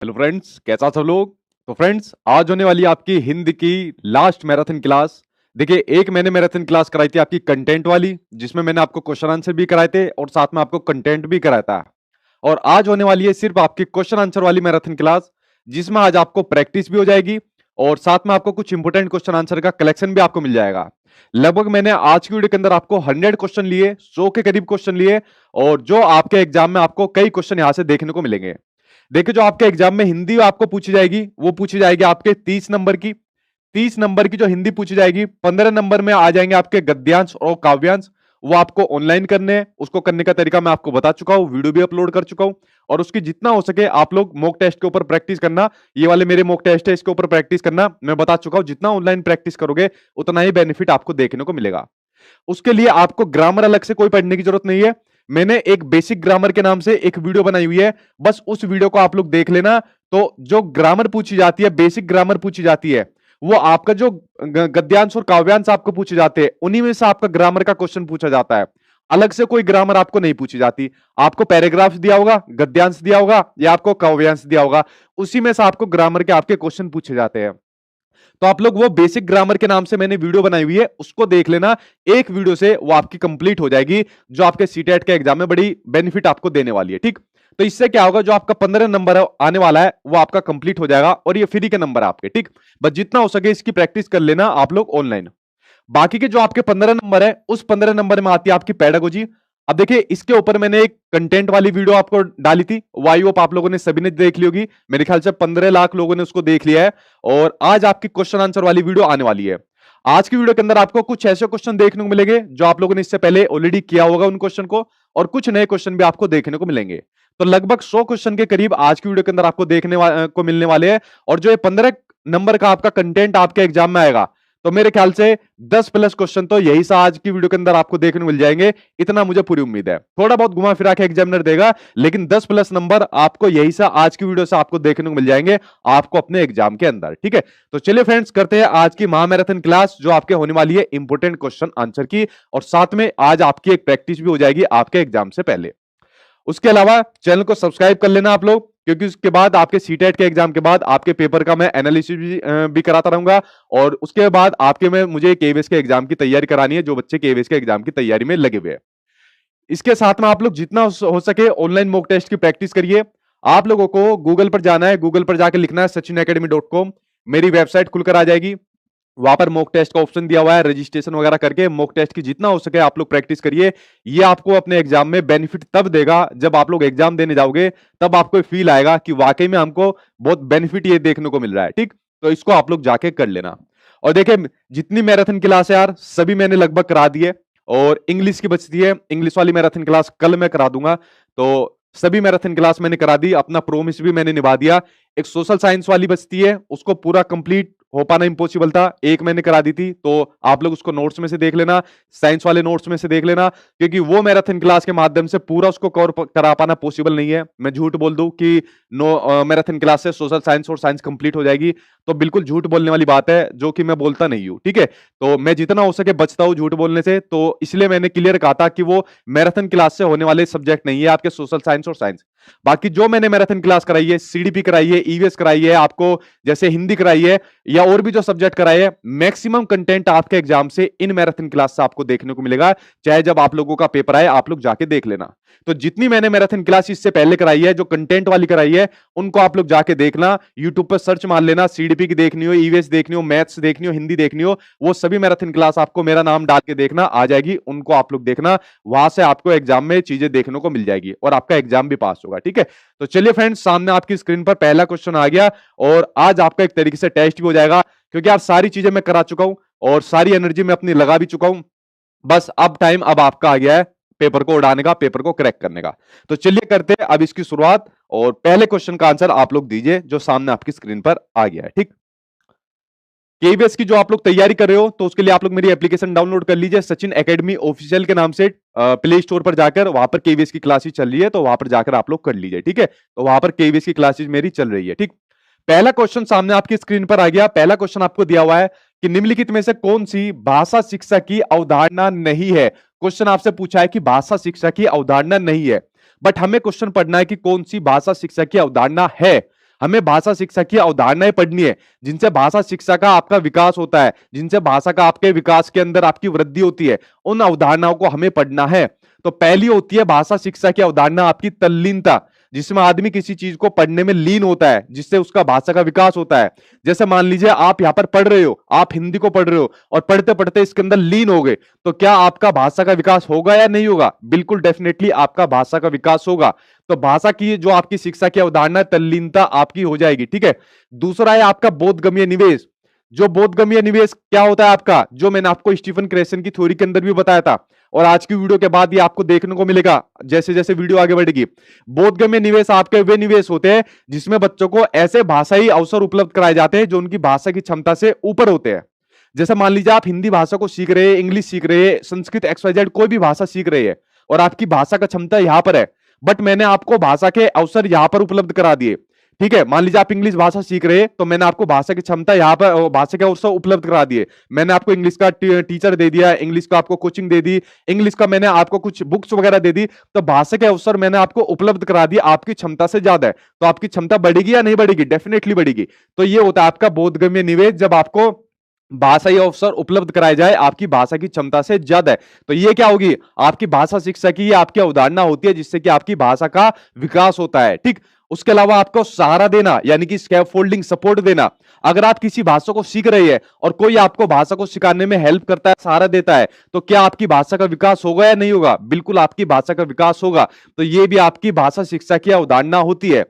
Hello friends, कैसा सब लोग। तो फ्रेंड्स, आज होने वाली आपकी हिंदी की लास्ट मैराथन क्लास। देखिए, एक मैंने मैराथन क्लास कराई थी आपकी कंटेंट वाली, जिसमें मैंने आपको क्वेश्चन आंसर भी कराए थे और साथ में आपको कंटेंट भी कराया था। और आज होने वाली है सिर्फ आपकी क्वेश्चन आंसर वाली मैराथन क्लास, जिसमें आज आपको प्रैक्टिस भी हो जाएगी और साथ में आपको कुछ इंपोर्टेंट क्वेश्चन आंसर का कलेक्शन भी आपको मिल जाएगा। लगभग मैंने आज की वीडियो के अंदर आपको 100 क्वेश्चन लिए, 100 के करीब क्वेश्चन लिए, और जो आपके एग्जाम में आपको कई क्वेश्चन यहां से देखने को मिलेंगे। देखिए, जो आपके एग्जाम में हिंदी आपको पूछी जाएगी वो पूछी जाएगी आपके 30 नंबर की। 30 नंबर की जो हिंदी पूछी जाएगी, 15 नंबर में आ जाएंगे आपके गद्यांश और काव्यांश। वो आपको ऑनलाइन करने हैं। उसको करने का तरीका मैं आपको बता चुका हूं, वीडियो भी अपलोड कर चुका हूं। और उसकी जितना हो सके आप लोग मॉक टेस्ट के ऊपर प्रैक्टिस करना। ये वाले मेरे मॉक टेस्ट है, इसके ऊपर प्रैक्टिस करना। मैं बता चुका हूं, जितना ऑनलाइन प्रैक्टिस करोगे उतना ही बेनिफिट आपको देखने को मिलेगा। उसके लिए आपको ग्रामर अलग से कोई पढ़ने की जरूरत नहीं है। मैंने एक बेसिक ग्रामर के नाम से एक वीडियो बनाई हुई है, बस उस वीडियो को आप लोग देख लेना। तो जो ग्रामर पूछी जाती है, बेसिक ग्रामर पूछी जाती है, वो आपका जो गद्यांश और काव्यांश आपको पूछे जाते हैं, उन्हीं में से आपका ग्रामर का क्वेश्चन पूछा जाता है। अलग से कोई ग्रामर आपको नहीं पूछी जाती। आपको पैराग्राफ दिया होगा, गद्यांश दिया होगा या आपको काव्यांश दिया होगा, उसी में से आपको ग्रामर के आपके क्वेश्चन पूछे जाते हैं। तो आप लोग वो बेसिक ग्रामर के नाम से मैंने वीडियो बनाई हुई है, उसको देख लेना। एक वीडियो से वो आपकी कंप्लीट हो जाएगी, जो आपके सीटेट के एग्जाम में बड़ी बेनिफिट आपको देने वाली है। ठीक, तो इससे क्या होगा, जो आपका 15 नंबर आने वाला है वो आपका कंप्लीट हो जाएगा और ये फ्री के नंबर आपके। ठीक, बस जितना हो सके इसकी प्रैक्टिस कर लेना आप लोग ऑनलाइन। बाकी के जो आपके 15 नंबर है, उस 15 नंबर में आती है आपकी पेडागोजी। अब देखिए, इसके ऊपर मैंने एक कंटेंट वाली वीडियो आपको डाली थी, वाई होप आप लोगों ने सभी ने देख ली होगी। मेरे ख्याल से 15 लाख लोगों ने उसको देख लिया है। और आज आपकी क्वेश्चन आंसर वाली वीडियो आने वाली है। आज की वीडियो के अंदर आपको कुछ ऐसे क्वेश्चन देखने को मिलेंगे जो आप लोगों ने इससे पहले ऑलरेडी किया होगा उन क्वेश्चन को, और कुछ नए क्वेश्चन भी आपको देखने को मिलेंगे। तो लगभग 100 क्वेश्चन के करीब आज की वीडियो के अंदर आपको देखने को मिलने वाले हैं। और जो ये 15 नंबर का आपका कंटेंट आपके एग्जाम में आएगा, तो मेरे ख्याल से 10 प्लस क्वेश्चन तो यही सा आज की वीडियो के अंदर आपको देखने को मिल जाएंगे। इतना मुझे पूरी उम्मीद है। थोड़ा बहुत घुमा फिरा के एग्जामिनर देगा, लेकिन 10 प्लस नंबर आपको यही सा आज की वीडियो से आपको देखने को मिल जाएंगे आपको अपने एग्जाम के अंदर। ठीक है, तो चलिए फ्रेंड्स, करते हैं आज की महामैराथन क्लास, जो आपके होने वाली है इंपोर्टेंट क्वेश्चन आंसर की, और साथ में आज आपकी एक प्रैक्टिस भी हो जाएगी आपके एग्जाम से पहले। उसके अलावा चैनल को सब्सक्राइब कर लेना आप लोग, क्योंकि उसके बाद आपके सीटेट के एग्जाम के बाद आपके पेपर का मैं एनालिसिस भी कराता रहूंगा। और उसके बाद आपके में मुझे केवीएस के एग्जाम की तैयारी करानी है, जो बच्चे केवीएस के एग्जाम की तैयारी में लगे हुए हैं। इसके साथ में आप लोग जितना हो सके ऑनलाइन मॉक टेस्ट की प्रैक्टिस करिए। आप लोगों को गूगल पर जाना है, गूगल पर जाकर लिखना है sachinacademy.com। मेरी वेबसाइट खुलकर आ जाएगी। वहां पर मॉक टेस्ट का ऑप्शन दिया हुआ है, रजिस्ट्रेशन वगैरह करके मॉक टेस्ट की जितना हो सके आप लोग प्रैक्टिस करिए। ये आपको अपने एग्जाम में बेनिफिट तब देगा जब आप लोग एग्जाम देने जाओगे, तब आपको फील आएगा कि वाकई में हमको बहुत बेनिफिट ये देखने को मिल रहा है। ठीक, तो इसको आप लोग जाके कर लेना। और देखिए, जितनी मैराथन क्लास है यार, सभी मैंने लगभग करा दी है। और इंग्लिश की बचती है, इंग्लिश वाली मैराथन क्लास कल मैं करा दूंगा। तो सभी मैराथन क्लास मैंने करा दी, अपना प्रोमिस भी मैंने निभा दिया। एक सोशल साइंस वाली बचती है, उसको पूरा कंप्लीट हो पाना इंपॉसिबल था, एक मैंने करा दी थी। तो आप लोग उसको नोट्स में से देख लेना, साइंस वाले नोट्स में से देख लेना, क्योंकि वो मैराथन क्लास के माध्यम से पूरा उसको कवर करा पाना पॉसिबल नहीं है। मैं झूठ बोल दूं कि मैराथन क्लास से सोशल साइंस और साइंस कंप्लीट हो जाएगी, तो बिल्कुल झूठ बोलने वाली बात है, जो कि मैं बोलता नहीं हूं। ठीक है, तो मैं जितना हो सके बचता हूं झूठ बोलने से। तो इसलिए मैंने क्लियर कहा था कि वो मैराथन क्लास से होने वाले सब्जेक्ट नहीं है आपके सोशल साइंस और साइंस। बाकी जो मैंने मैराथन क्लास कराई है, सीडीपी कराई है, ईवीएस कराई है, आपको जैसे हिंदी कराई है या और भी जो सब्जेक्ट कराए हैं, मैक्सिमम कंटेंट आपके एग्जाम से इन मैराथन क्लास से आपको देखने को मिलेगा। चाहे जब आप लोगों का पेपर आए, आप लोग जाके देख लेना। तो जितनी मैंने मैराथन क्लास इससे पहले कराई है, जो कंटेंट वाली कराई है, उनको आप लोग जाके देखना। यूट्यूब पर सर्च मार लेना, सीडीपी की देखनी हो, ईवीएस देखनी हो, मैथ्स देखनी हो, हिंदी देखनी हो, वो सभी मैराथन क्लास आपको मेरा नाम डाल के देखना आ जाएगी। उनको आप लोग देखना, वहां से आपको एग्जाम में चीजें देखने को मिल जाएगी और आपका एग्जाम भी पास होगा। ठीक है, तो चलिए फ्रेंड्स, सामने आपकी स्क्रीन पर पहला क्वेश्चन आ गया, और आज आपका एक तरीके से टेस्ट भी हो जाएगा, क्योंकि यार सारी चीजें मैं करा चुका हूं और सारी एनर्जी मैं अपनी लगा भी चुका हूं। बस अब टाइम अब आपका आ गया है पेपर को उड़ाने का, पेपर को क्रैक करने का। तो चलिए करते हैं अब इसकी शुरुआत, और पहले क्वेश्चन का आंसर आप लोग दीजिए जो सामने आपकी स्क्रीन पर आ गया है। ठीक, केवीएस की जो आप लोग तैयारी कर रहे हो, तो उसके लिए आप लोग मेरी एप्लीकेशन डाउनलोड कर लीजिए, सचिन एकेडमी ऑफिशियल के नाम से। प्ले स्टोर पर जाकर वहां पर केवीएस की क्लासेस चल रही है, तो वहां पर जाकर आप लोग कर लीजिए। ठीक है, तो वहां पर केवीएस की क्लासेस मेरी चल रही है। ठीक, पहला क्वेश्चन सामने आपकी स्क्रीन पर आ गया। पहला क्वेश्चन आपको दिया हुआ है कि निम्नलिखित में से कौन सी भाषा शिक्षा की अवधारणा नहीं है। क्वेश्चन आपसे पूछा है कि भाषा शिक्षा की अवधारणा नहीं है, बट हमें क्वेश्चन पढ़ना है कि कौन सी भाषा शिक्षा की अवधारणा है। हमें भाषा शिक्षा की अवधारणाएं पढ़नी है, जिनसे भाषा शिक्षा का आपका विकास होता है, जिनसे भाषा का आपके विकास के अंदर आपकी वृद्धि होती है, उन अवधारणाओं को हमें पढ़ना है। तो पहली होती है भाषा शिक्षा की अवधारणा आपकी तल्लीनता, जिसमें आदमी किसी चीज को पढ़ने में लीन होता है, जिससे उसका भाषा का विकास होता है। जैसे मान लीजिए आप यहां पर पढ़ रहे हो, आप हिंदी को पढ़ रहे हो और पढ़ते पढ़ते इसके अंदर लीन हो गए, तो क्या आपका भाषा का विकास होगा या नहीं होगा? बिल्कुल डेफिनेटली आपका भाषा का विकास होगा। तो भाषा की जो आपकी शिक्षा की अवधारणा तल्लीनता आपकी हो जाएगी, ठीक है। दूसरा है आपका बोधगम्य निवेश। जो बोधगम्य निवेश क्या होता है आपका, जो मैंने आपको स्टीफन क्रेसन की थ्योरी के अंदर भी बताया था, और आज की वीडियो के बाद ये आपको देखने को मिलेगा जैसे जैसे वीडियो आगे बढ़ेगी। बोधगम्य निवेश आपके वे निवेश होते हैं जिसमें बच्चों को ऐसे भाषाई अवसर उपलब्ध कराए जाते हैं जो उनकी भाषा की क्षमता से ऊपर होते हैं। जैसे मान लीजिए आप हिंदी भाषा को सीख रहे हैं, इंग्लिश सीख रहे हैं, संस्कृत XYZ कोई भी भाषा सीख रहे हैं और आपकी भाषा का क्षमता यहां पर है, बट मैंने आपको भाषा के अवसर यहां पर उपलब्ध करा दिए, ठीक है। मान लीजिए आप इंग्लिश भाषा सीख रहे हैं, तो मैंने आपको भाषा की क्षमता यहाँ पर भाषा के अवसर उपलब्ध करा दिए। मैंने आपको इंग्लिश का टीचर दे दिया, इंग्लिश का आपको कोचिंग दे दी, इंग्लिश का मैंने आपको कुछ बुक्स वगैरह दे दी, तो भाषा के अवसर मैंने आपको उपलब्ध करा दिए आपकी क्षमता से ज्यादा है। तो आपकी क्षमता बढ़ेगी या नहीं बढ़ेगी? डेफिनेटली बढ़ेगी। तो ये होता है आपका बोधगम्य निवेश, जब आपको भाषाई अवसर उपलब्ध कराए जाए आपकी भाषा की क्षमता से ज्यादा है। तो ये क्या होगी? आपकी भाषा शिक्षा की आपकी अवधारणा होती है जिससे कि आपकी भाषा का विकास होता है, ठीक। उसके अलावा आपको सहारा देना, यानी कि स्कैफोल्डिंग, सपोर्ट देना। अगर आप किसी भाषा को सीख रहे हैं और कोई आपको भाषा को सिखाने में हेल्प करता है, सहारा देता है, तो क्या आपकी भाषा का विकास होगा या नहीं होगा? बिल्कुल आपकी भाषा का विकास होगा। तो ये भी आपकी भाषा शिक्षा की अवधारणा होती है।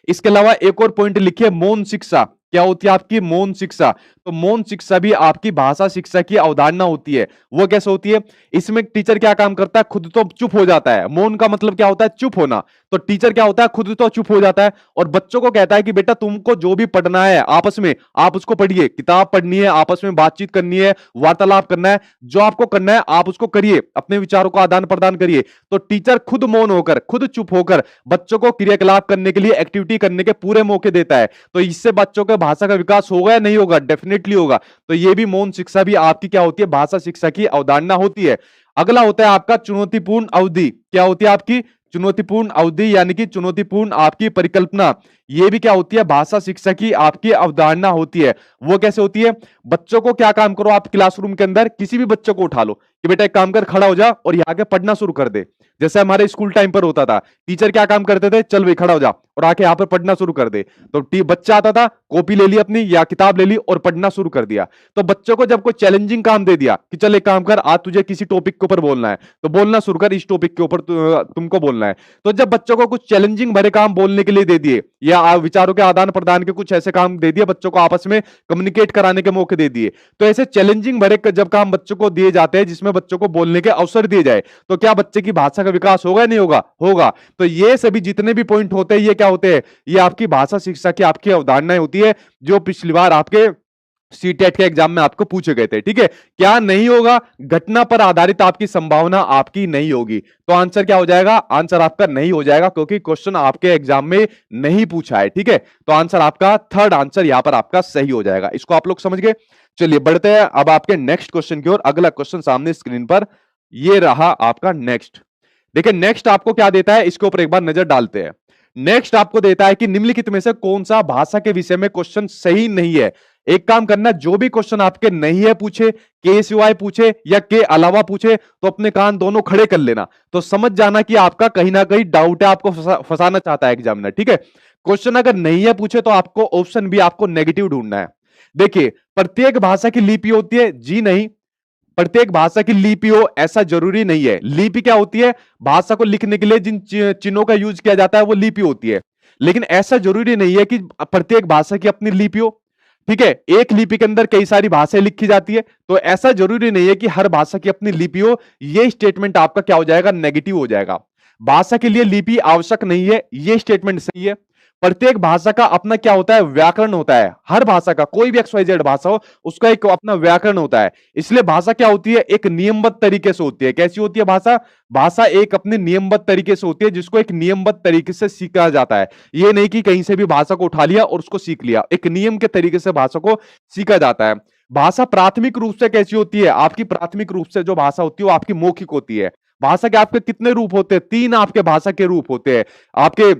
इसके अलावा एक और पॉइंट लिखिए, मौन शिक्षा। क्या होती है आपकी मौन शिक्षा? तो मौन शिक्षा भी आपकी भाषा शिक्षा की अवधारणा होती है। वो कैसे होती है? इसमें टीचर क्या काम करता है? खुद तो चुप हो जाता है। मौन का मतलब क्या होता है? चुप होना। तो टीचर क्या होता है? खुद तो चुप हो जाता है और बच्चों को कहता है कि बेटा तुमको जो भी पढ़ना है आपस में आप उसको पढ़िए, किताब पढ़नी है, आपस में बातचीत करनी है, वार्तालाप करना है, जो आपको करना है आप उसको करिए, अपने विचारों को आदान प्रदान करिए। तो टीचर खुद मौन होकर, खुद चुप होकर बच्चों को क्रियाकलाप करने के लिए, एक्टिविटी करने के पूरे मौके देता है। तो इससे बच्चों के भाषा का विकास होगा या नहीं होगा? डेफिनेटली होगा। तो ये भी मौन शिक्षा भी आपकी क्या होती है? भाषा शिक्षा की अवधारणा होती है। अगला होता है आपका चुनौतीपूर्ण अवधि। क्या होती है आपकी? चुनौतीपूर्ण अवधि, यानी कि चुनौतीपूर्ण आपकी परिकल्पना। ये भी क्या होती है? भाषा शिक्षा की आपकी अवधारणा होती है। वो कैसे होती है? बच्चों को क्या काम करो आप क्लासरूम के अंदर, किसी भी बच्चों को उठा लो कि बेटा एक काम कर, खड़ा हो जा और यहाँ आके पढ़ना शुरू कर दे। जैसे हमारे स्कूल टाइम पर होता था, टीचर क्या काम करते थे? चल भाई खड़ा हो जा और आके यहाँ पर पढ़ना शुरू कर दे। तो बच्चा आता था, कॉपी ले ली अपनी या किताब ले ली और पढ़ना शुरू कर दिया। तो बच्चों को जब कोई चैलेंजिंग काम दे दिया कि चल एक काम कर, आज तुझे किसी टॉपिक के ऊपर बोलना है, तो बोलना शुरू कर, इस टॉपिक के ऊपर तुमको बोलना है। तो जब बच्चों को कुछ चैलेंजिंग भरे काम बोलने के लिए दे दिए या विचारों के आदान प्रदान के कुछ ऐसे काम दे दिए, बच्चों को आपस में कम्युनिकेट कराने के मौके दे दिए, तो ऐसे चैलेंजिंग भरे जब काम बच्चों को दिए जाते हैं जिसमें बच्चों को बोलने के अवसर दिए जाए, तो क्या बच्चे की भाषा का विकास होगा या नहीं होगा? होगा। तो ये सभी जितने भी पॉइंट होते हैं ये क्या होते हैं? ये आपकी भाषा शिक्षा की आपकी अवधारणाएं होती है, जो पिछली बार आपके सीटेट के एग्जाम में आपको पूछे गए थे, ठीक है। क्या नहीं होगा? घटना पर आधारित आपकी संभावना आपकी नहीं होगी। तो आंसर क्या हो जाएगा? आंसर आपका नहीं हो जाएगा, क्योंकि क्वेश्चन आपके एग्जाम में नहीं पूछा है, ठीक है। तो आंसर आपका थर्ड आंसर यहां पर आपका सही हो जाएगा। इसको आप लोग समझ गए। चलिए बढ़ते हैं अब आपके नेक्स्ट क्वेश्चन की ओर। अगला क्वेश्चन सामने स्क्रीन पर ये रहा आपका नेक्स्ट। देखिए नेक्स्ट आपको क्या देता है, इसके ऊपर एक बार नजर डालते हैं। नेक्स्ट आपको देता है कि निम्नलिखित में से कौन सा भाषा के विषय में क्वेश्चन सही नहीं है। एक काम करना, जो भी क्वेश्चन आपके नहीं है पूछे, के सिवाय पूछे या के अलावा पूछे, तो अपने कान दोनों खड़े कर लेना, तो समझ जाना कि आपका कहीं ना कहीं डाउट है, आपको फंसाना चाहता है एग्जामिनर, ठीक है। क्वेश्चन अगर नहीं है पूछे तो आपको ऑप्शन बी, आपको नेगेटिव ढूंढना है। देखिए प्रत्येक भाषा की लिपि होती है, जी नहीं। प्रत्येक भाषा की लिपि हो ऐसा जरूरी नहीं है। लिपि क्या होती है? भाषा को लिखने के लिए जिन चिन्हों का यूज किया जाता है वो लिपि होती है। लेकिन ऐसा जरूरी नहीं है कि प्रत्येक भाषा की अपनी लिपि हो, ठीक है। एक लिपि के अंदर कई सारी भाषाएं लिखी जाती है, तो ऐसा जरूरी नहीं है कि हर भाषा की अपनी लिपि हो। ये स्टेटमेंट आपका क्या हो जाएगा? नेगेटिव हो जाएगा। भाषा के लिए लिपि आवश्यक नहीं है, ये स्टेटमेंट सही है। प्रत्येक भाषा का अपना क्या होता है? व्याकरण होता है। हर भाषा का, कोई भी XYZ भाषा हो, उसका एक अपना व्याकरण होता है। इसलिए भाषा क्या होती है? एक नियमबद्ध तरीके से होती है। कैसी होती है भाषा? भाषा एक अपने नियमबद्ध तरीके से होती है, जिसको एक नियमबद्ध तरीके से सीखा जाता है। ये नहीं कि कहीं से भी भाषा को उठा लिया और उसको सीख लिया, एक नियम के तरीके से भाषा को सीखा जाता है। भाषा प्राथमिक रूप से कैसी होती है? आपकी प्राथमिक रूप से जो भाषा होती है वो आपकी मौखिक होती है। भाषा के आपके कितने रूप होते हैं? 3 आपके भाषा के रूप होते हैं। आपके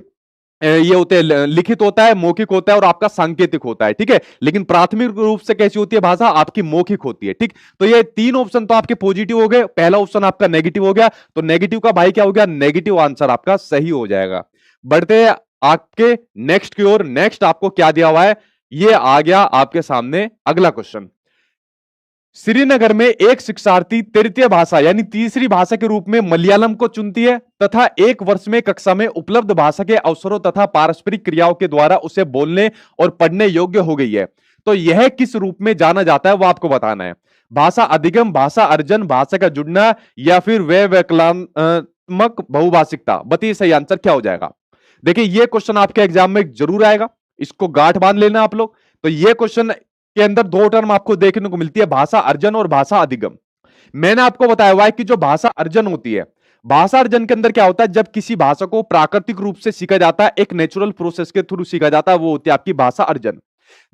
ये होते हैं लिखित होता है, मौखिक होता है और आपका सांकेतिक होता है, ठीक है। लेकिन प्राथमिक रूप से कैसी होती है भाषा, आपकी मौखिक होती है, ठीक। तो ये तीन ऑप्शन तो आपके पॉजिटिव हो गए, पहला ऑप्शन आपका नेगेटिव हो गया, तो नेगेटिव का भाई क्या हो गया, नेगेटिव आंसर आपका सही हो जाएगा। बढ़ते हैं आपके नेक्स्ट की ओर। नेक्स्ट आपको क्या दिया हुआ है, ये आ गया आपके सामने अगला क्वेश्चन। श्रीनगर में एक शिक्षार्थी तृतीय भाषा यानी तीसरी भाषा के रूप में मलयालम को चुनती है तथा एक वर्ष में कक्षा में उपलब्ध भाषा के अवसरों तथा पारस्परिक क्रियाओं के द्वारा उसे बोलने और पढ़ने योग्य हो गई है। तो यह किस रूप में जाना जाता है वो आपको बताना है। भाषा अधिगम, भाषा अर्जन, भाषा का जुड़ना या फिर वैकलनात्मक बहुभाषिकता। बताइए सही आंसर क्या हो जाएगा। देखिए ये क्वेश्चन आपके एग्जाम में जरूर आएगा, इसको गांठ बांध लेना आप लोग। तो ये क्वेश्चन के अंदर दो टर्म आपको देखने को मिलती है, भाषा अर्जन और भाषा अधिगम। मैंने आपको बताया हुआ है कि जो भाषा अर्जन होती है, भाषा अर्जन के अंदर क्या होता है, जब किसी भाषा को प्राकृतिक रूप से सीखा जाता है, एक नेचुरल प्रोसेस के थ्रू सीखा जाता है, वो होती है आपकी भाषा अर्जन।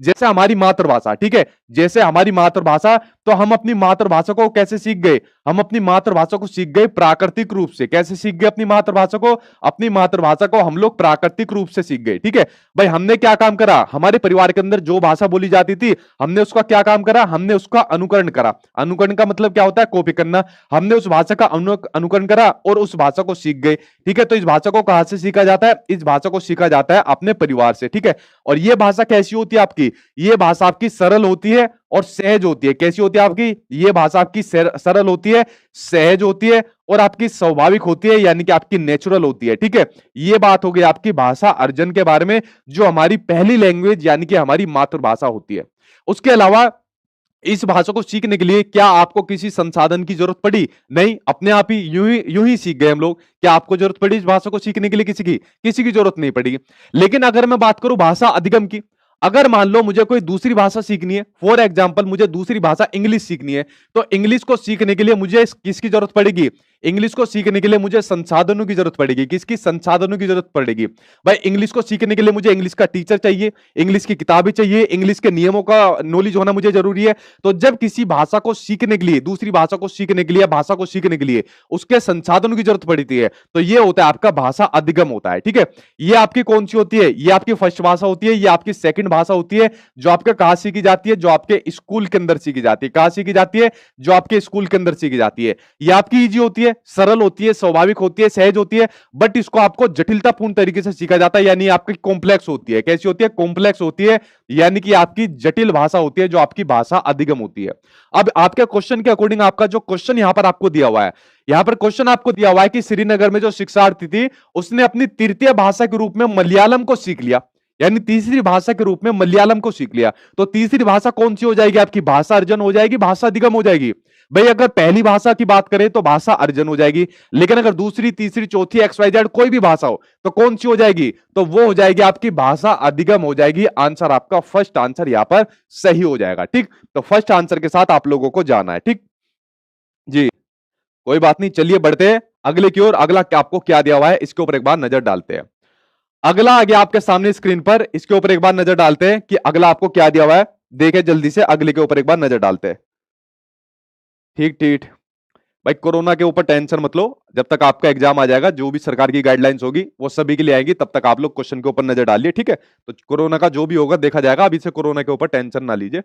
जैसे हमारी मातृभाषा, ठीक है, जैसे हमारी मातृभाषा, तो हम अपनी मातृभाषा को कैसे सीख गए, हम अपनी मातृभाषा को सीख गए प्राकृतिक रूप से। कैसे सीख गए अपनी मातृभाषा को, अपनी मातृभाषा को हम लोग प्राकृतिक रूप से सीख गए, ठीक है। भाई हमने क्या काम करा, हमारे परिवार के अंदर जो भाषा बोली जाती थी, हमने उसका क्या काम करा, हमने उसका अनुकरण करा। अनुकरण का मतलब क्या होता है, कॉपी करना। हमने उस भाषा का अनुकरण करा और उस भाषा को सीख गए, ठीक है। तो इस भाषा को कहां से सीखा जाता है, इस भाषा को सीखा जाता है अपने परिवार से, ठीक है। और यह भाषा कैसी होती है आपकी, ये भाषा आपकी सरल होती है और सहज होती है। कैसी होती है आपकी, ये भाषा आपकी सरल होती है, सहज होती है और आपकी स्वाभाविक होती है, यानी कि आपकी नेचुरल होती है, ठीक है। ये बात हो गई आपकी भाषा अर्जन के बारे में, जो हमारी पहली लैंग्वेज यानी कि हमारी मातृभाषा होती है। उसके अलावा इस भाषा को सीखने के लिए क्या आपको किसी संसाधन की जरूरत पड़ी, नहीं, अपने आप ही यूं ही सीख गए हम लोग। क्या आपको जरूरत पड़ी इस भाषा को सीखने के लिए, किसी की जरूरत नहीं पड़ी। लेकिन अगर मैं बात करूं भाषा अधिगम की, अगर मान लो मुझे कोई दूसरी भाषा सीखनी है, फॉर एग्जाम्पल मुझे दूसरी भाषा इंग्लिश सीखनी है, तो इंग्लिश को सीखने के लिए मुझे किसकी जरूरत पड़ेगी, इंग्लिश को सीखने के लिए मुझे संसाधनों की जरूरत पड़ेगी। किसकी, संसाधनों की जरूरत पड़ेगी। भाई इंग्लिश को सीखने के लिए मुझे इंग्लिश का टीचर चाहिए, इंग्लिश की किताबें चाहिए, इंग्लिश के नियमों का नॉलेज होना मुझे जरूरी है। तो जब किसी भाषा को सीखने के लिए, दूसरी भाषा को सीखने के लिए, भाषा को सीखने के लिए उसके संसाधनों की जरूरत पड़ती है, तो ये होता है आपका भाषा अधिगम होता है, ठीक है। ये आपकी कौन सी होती है, ये आपकी फर्स्ट भाषा होती है, ये आपकी सेकंड भाषा होती है, जो आपके कहां सीखी जाती है, जो आपके स्कूल के अंदर सीखी जाती है। कहां सीखी जाती है, जो आपके स्कूल के अंदर सीखी जाती है। ये आपकी इजी होती है, सरल होती है, स्वाभाविक होती है, सहज होती है, बट इसको आपको जटिलतापूर्ण तरीके से सीखा जाता है, यानी आपकी कॉम्प्लेक्स होती है। कैसी होती है, कॉम्प्लेक्स होती है, यानी कि आपकी जटिल भाषा होती है, जो आपकी भाषा अधिगम होती है। अब आपके क्वेश्चन के अकॉर्डिंग आपका जो क्वेश्चन यहां पर आपको दिया हुआ है, यहां पर क्वेश्चन आपको दिया हुआ है कि श्रीनगर में जो शिक्षार्थी थी उसने अपनी तृतीय भाषा के रूप में मलयालम को सीख लिया, यानी तीसरी भाषा के रूप में मलयालम को सीख लिया। तो तीसरी भाषा कौन सी हो जाएगी आपकी, भाषा अर्जन हो जाएगी, भाषा अधिगम हो जाएगी। भाई अगर पहली भाषा की बात करें तो भाषा अर्जन हो जाएगी, लेकिन अगर दूसरी, तीसरी, चौथी, XYZ कोई भी भाषा हो तो कौन सी हो जाएगी, तो वो हो जाएगी आपकी भाषा अधिगम हो जाएगी। आंसर आपका फर्स्ट आंसर यहां पर सही हो जाएगा, ठीक। तो फर्स्ट आंसर के साथ आप लोगों को जाना है, ठीक जी, कोई बात नहीं। चलिए बढ़ते हैं अगले की ओर। अगला आपको क्या दिया हुआ है, इसके ऊपर एक बार नजर डालते हैं। अगला आ गया आपके सामने स्क्रीन पर, इसके ऊपर एक बार नजर डालते हैं कि अगला आपको क्या दिया हुआ है। देखें जल्दी से, अगले के ऊपर एक बार नजर डालते हैं। ठीक ठीक भाई, कोरोना के ऊपर टेंशन मत लो, जब तक आपका एग्जाम आ जाएगा, जो भी सरकार की गाइडलाइंस होगी वो सभी के लिए आएगी, तब तक आप लोग क्वेश्चन के ऊपर नजर डालिए, ठीक है। तो कोरोना का जो भी होगा देखा जाएगा, अभी से कोरोना के ऊपर टेंशन ना लीजिए।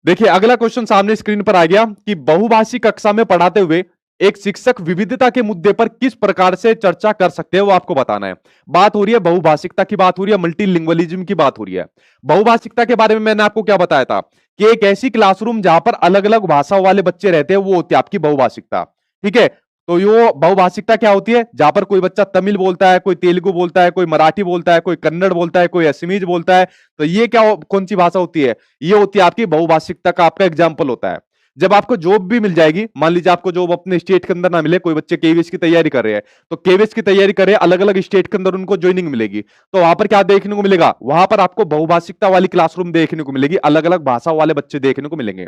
देखिए अगला क्वेश्चन सामने स्क्रीन पर आ गया कि बहुभाषी कक्षा में पढ़ाते हुए एक शिक्षक विविधता के मुद्दे पर किस प्रकार से चर्चा कर सकते हैं, वो आपको बताना है। बात हो रही है बहुभाषिकता की, बात हो रही है मल्टीलिंगुअलिज्म की बात हो रही है। बहुभाषिकता के बारे में मैंने आपको क्या बताया था कि एक ऐसी क्लासरूम जहां पर अलग अलग भाषा वाले बच्चे रहते हैं, वो होती है आपकी बहुभाषिकता, ठीक है। तो यो बहुभाषिकता क्या होती है, जहां पर कोई बच्चा तमिल बोलता है, कोई तेलुगु बोलता है, कोई मराठी बोलता है, कोई कन्नड़ बोलता है, कोई असमीज बोलता है। तो ये क्या कौन सी भाषा होती है, ये होती है आपकी बहुभाषिकता का आपका एग्जाम्पल होता है। जब आपको जॉब भी मिल जाएगी, मान लीजिए आपको जॉब अपने स्टेट के अंदर ना मिले, कोई बच्चे केवीएस की तैयारी कर रहे हैं, तो केवीएस की तैयारी कर रहे हैं, अलग अलग स्टेट के अंदर उनको ज्वाइनिंग मिलेगी, तो वहां पर क्या देखने को मिलेगा, वहां पर आपको बहुभाषिकता वाली क्लासरूम देखने को मिलेगी, अलग अलग भाषा वाले बच्चे देखने को मिलेंगे।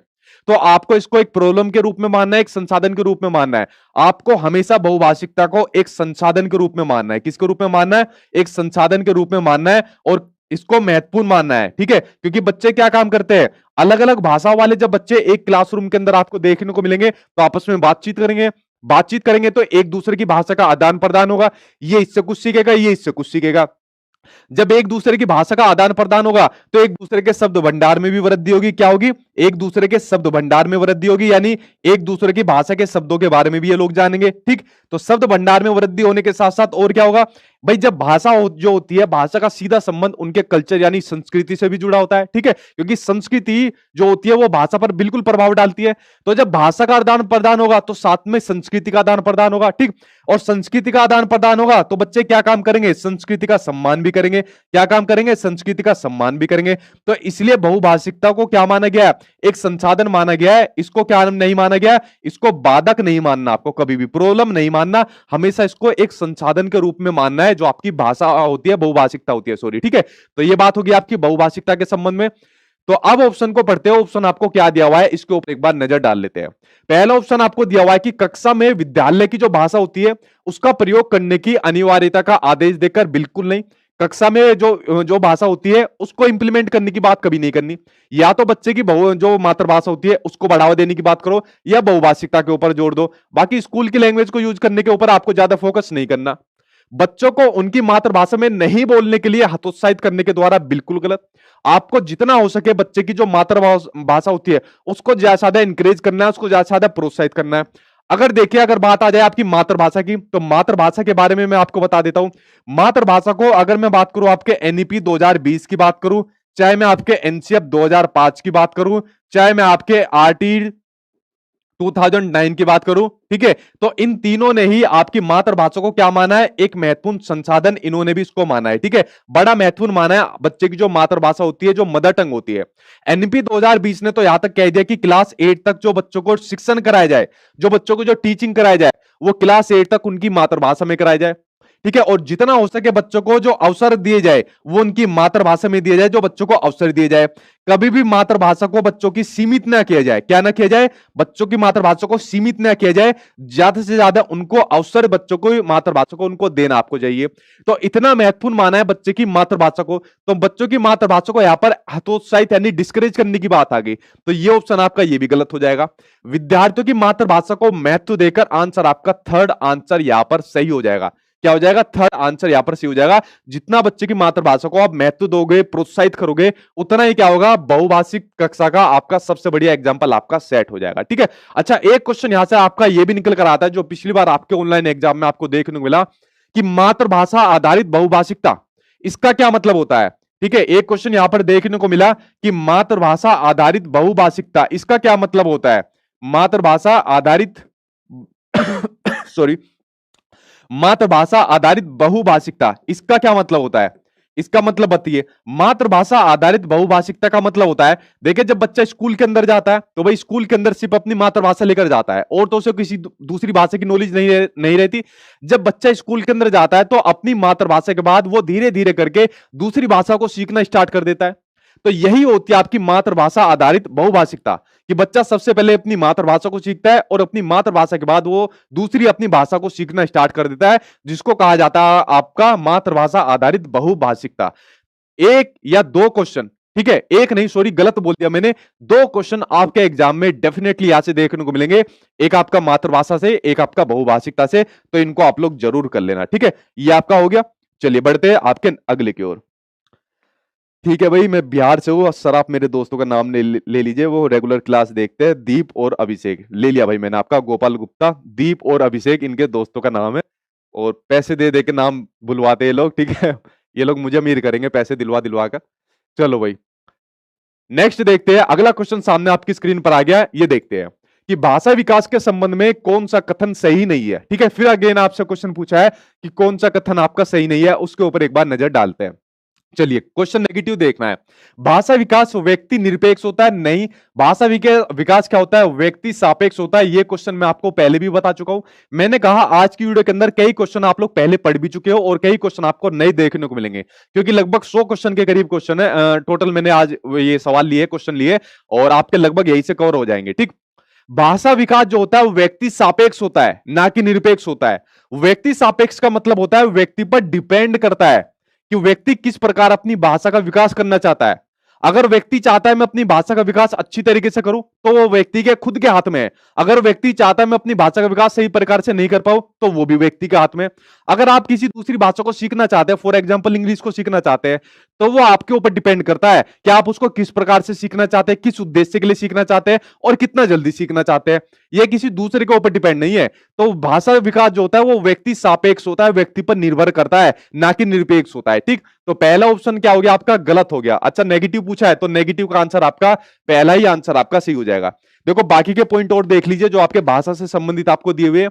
तो आपको इसको एक प्रॉब्लम के रूप में मानना है, एक संसाधन के रूप में मानना है। आपको हमेशा बहुभाषिकता को एक संसाधन के रूप में मानना है। किसके रूप में मानना है, एक संसाधन के रूप में मानना है, और इसको महत्वपूर्ण मानना है, ठीक है। क्योंकि बच्चे क्या काम करते हैं, अलग अलग भाषा वाले जब बच्चे एक क्लासरूम के अंदर आपको देखने को मिलेंगे, तो आपस में बातचीत करेंगे, बातचीत करेंगे तो एक दूसरे की भाषा का आदान प्रदान होगा। ये इससे कुछ सीखेगा, ये इससे कुछ सीखेगा। जब एक दूसरे की भाषा का आदान प्रदान होगा तो एक दूसरे के शब्द भंडार में भी वृद्धि होगी। क्या होगी? एक दूसरे के शब्द भंडार में वृद्धि होगी, यानी एक दूसरे की भाषा के शब्दों के बारे में भी ये लोग जानेंगे। ठीक, तो शब्द भंडार में वृद्धि होने के साथ साथ और क्या होगा भाई, जब भाषा जो होती है, भाषा का सीधा संबंध उनके कल्चर यानी संस्कृति से भी जुड़ा होता है। ठीक है, क्योंकि संस्कृति जो होती है वो भाषा पर बिल्कुल प्रभाव डालती है। तो जब भाषा का आदान प्रदान होगा तो साथ में संस्कृति का आदान प्रदान होगा। ठीक, और संस्कृति का आदान प्रदान होगा तो बच्चे क्या काम करेंगे? संस्कृति का सम्मान भी करेंगे। क्या काम करेंगे? संस्कृति का सम्मान भी करेंगे। तो इसलिए बहुभाषिकता को क्या माना गया है? एक संसाधन माना गया है। इसको क्या नहीं माना गया? इसको बाधक नहीं मानना, आपको कभी भी प्रॉब्लम नहीं मानना, हमेशा इसको एक संसाधन के रूप में मानना है जो आपकी भाषा होती है, बहुभाषिकता होती है, सॉरी। ठीक है, तो ये बात होगी आपकी बहुभाषिकता के संबंध में। तो अब ऑप्शन को पढ़ते हो, ऑप्शन आपको क्या दिया हुआ है इसके ऊपर एक बार नजर डाल लेते हैं। पहला ऑप्शन आपको दिया हुआ है कि कक्षा में विद्यालय की जो भाषा होती है उसका प्रयोग करने की अनिवार्यता का आदेश देकर, बिल्कुल नहीं। कक्षा में जो भाषा होती है उसको इंप्लीमेंट करने की बात कभी नहीं करनी। या तो बच्चे की जो मातृभाषा होती है उसको बढ़ावा देने की बात करो, या बहुभाषिकता के ऊपर जोर दो। बाकी स्कूल की लैंग्वेज को यूज करने के ऊपर आपको ज्यादा फोकस नहीं करना। बच्चों को उनकी मातृभाषा में नहीं बोलने के लिए हतोत्साहित करने के द्वारा, बिल्कुल गलत। आपको जितना हो सके बच्चे की जो मातृभाषा होती है उसको ज्यादा से ज्यादा इंकरेज करना है, उसको ज्यादा से ज्यादा प्रोत्साहित करना है। अगर देखिए, अगर बात आ जाए आपकी मातृभाषा की, तो मातृभाषा के बारे में मैं आपको बता देता हूं। मातृभाषा को अगर मैं बात करूं, आपके एनईपी 2020 की बात करूं, चाहे मैं आपके एनसीएफ 2005 की बात करूं, चाहे मैं आपके आरटी 2009 की बात करूं, ठीक है, तो इन तीनों ने ही आपकी मातृभाषा को क्या माना है? एक महत्वपूर्ण संसाधन, इन्होंने भी इसको माना है। ठीक है, बड़ा महत्वपूर्ण माना है बच्चे की जो मातृभाषा होती है, जो मदर टंग होती है। एनपी 2020 ने तो यहां तक कह दिया कि क्लास 8 तक जो बच्चों को शिक्षण कराया जाए, जो बच्चों को जो टीचिंग कराया जाए, वो क्लास 8 तक उनकी मातृभाषा में कराया जाए। ठीक है, और जितना हो सके बच्चों को जो अवसर दिए जाए वो उनकी मातृभाषा में दिया जाए, जो बच्चों को अवसर दिए जाए। कभी भी मातृभाषा को बच्चों की सीमित ना किया जाए। क्या ना किया जाए? बच्चों की मातृभाषा को सीमित ना किया जाए, ज्यादा से ज्यादा उनको अवसर, बच्चों को मातृभाषा को उनको देना आपको चाहिए। तो इतना महत्वपूर्ण माना है बच्चे की मातृभाषा को, तो बच्चों की मातृभाषा को यहां पर हतोत्साहित यानी डिस्करेज करने की बात आ गई, तो ये ऑप्शन आपका ये भी गलत हो जाएगा। विद्यार्थियों की मातृभाषा को महत्व देकर आंसर आपका थर्ड आंसर यहां पर सही हो जाएगा। क्या हो जाएगा? थर्ड आंसर यहां पर सही हो जाएगा। जितना बच्चे की मातृभाषा को आप महत्व दोगे, प्रोत्साहित करोगे, उतना ही क्या होगा? बहुभाषिक कक्षा का आपका सबसे बढ़िया एग्जांपल आपका सेट हो जाएगा। ठीक है, अच्छा, एक क्वेश्चन यहां से आपका यह भी निकल कर आता है जो पिछली बार आपके ऑनलाइन एग्जाम में आपको देखने को मिला कि मातृभाषा आधारित बहुभाषिकता, इसका क्या मतलब होता है? ठीक है, एक क्वेश्चन यहां पर देखने को मिला कि मातृभाषा आधारित बहुभाषिकता, इसका क्या मतलब होता है? मातृभाषा आधारित सॉरी मातृभाषा आधारित बहुभाषिकता, इसका क्या मतलब होता है? इसका मतलब बताइए। मातृभाषा आधारित बहुभाषिकता का मतलब होता है, देखिए, जब बच्चा स्कूल के अंदर जाता है तो भाई स्कूल के अंदर सिर्फ अपनी मातृभाषा लेकर जाता है और तो उसे किसी दूसरी भाषा की नॉलेज नहीं रहती। जब बच्चा स्कूल के अंदर जाता है तो अपनी मातृभाषा के बाद वो धीरे धीरे करके दूसरी भाषा को सीखना स्टार्ट कर देता है। तो यही होती है आपकी मातृभाषा आधारित बहुभाषिकता, कि बच्चा सबसे पहले अपनी मातृभाषा को सीखता है और अपनी मातृभाषा के बाद वो दूसरी अपनी भाषा को सीखना स्टार्ट कर देता है, जिसको कहा जाता है आपका मातृभाषा आधारित बहुभाषिकता। एक या दो क्वेश्चन, ठीक है, एक नहीं, सॉरी, गलत बोल दिया मैंने, दो क्वेश्चन आपके एग्जाम में डेफिनेटली यहां से देखने को मिलेंगे, एक आपका मातृभाषा से, एक आपका बहुभाषिकता से, तो इनको आप लोग जरूर कर लेना। ठीक है, ये आपका हो गया। चलिए बढ़ते हैं आपके अगले की ओर। ठीक है भाई, मैं बिहार से हूँ सर, आप मेरे दोस्तों का नाम ले लीजिए, वो रेगुलर क्लास देखते हैं, दीप और अभिषेक। ले लिया भाई मैंने आपका, गोपाल गुप्ता, दीप और अभिषेक इनके दोस्तों का नाम है, और पैसे दे दे के नाम बुलवाते हैं लोग। ठीक है, ये लोग मुझे अमीर करेंगे पैसे दिलवा दिलवा कर। चलो भाई नेक्स्ट देखते हैं, अगला क्वेश्चन सामने आपकी स्क्रीन पर आ गया है, ये देखते हैं कि भाषा विकास के संबंध में कौन सा कथन सही नहीं है। ठीक है, फिर अगेन आपसे क्वेश्चन पूछा है कि कौन सा कथन आपका सही नहीं है, उसके ऊपर एक बार नजर डालते हैं। चलिए, क्वेश्चन नेगेटिव देखना है। भाषा विकास व्यक्ति निरपेक्ष होता है? नहीं। भाषा विकास क्या होता है? व्यक्ति सापेक्ष होता है। ये क्वेश्चन मैं आपको पहले भी बता चुका हूं। मैंने कहा आज की वीडियो के अंदर कई क्वेश्चन आप लोग पहले पढ़ भी चुके हो और कई क्वेश्चन आपको नए देखने को मिलेंगे, क्योंकि लगभग 100 क्वेश्चन के करीब क्वेश्चन है टोटल। मैंने आज ये सवाल लिए, क्वेश्चन लिए, और आपके लगभग यही से कवर हो जाएंगे। ठीक, भाषा विकास जो होता है वो व्यक्ति सापेक्ष होता है, ना कि निरपेक्ष होता है। व्यक्ति सापेक्ष का मतलब होता है व्यक्ति पर डिपेंड करता है कि व्यक्ति किस प्रकार अपनी भाषा का विकास करना चाहता है। अगर व्यक्ति चाहता है मैं अपनी भाषा का विकास अच्छी तरीके से करूं तो वो व्यक्ति के खुद के हाथ में है। अगर व्यक्ति चाहता है मैं अपनी भाषा का विकास सही प्रकार से नहीं कर पाऊं तो वो भी व्यक्ति के हाथ में है। अगर आप किसी दूसरी भाषा को सीखना चाहते हैं, फॉर एग्जाम्पल इंग्लिश को सीखना चाहते हैं, तो वो आपके ऊपर डिपेंड करता है कि आप उसको किस प्रकार से सीखना चाहते हैं, किस उद्देश्य के लिए सीखना चाहते हैं और कितना जल्दी सीखना चाहते हैं। ये किसी दूसरे के ऊपर डिपेंड नहीं है। तो भाषा विकास जो होता है वो व्यक्ति सापेक्ष होता है, व्यक्ति पर निर्भर करता है, ना कि निरपेक्ष होता है। ठीक, तो पहला ऑप्शन क्या हो गया आपका, गलत हो गया। अच्छा, नेगेटिव पूछा है तो नेगेटिव का आंसर आपका, पहला ही आंसर आपका सही हो जाएगा। देखो बाकी के पॉइंट और देख लीजिए जो आपके भाषा से संबंधित आपको दिए हुए,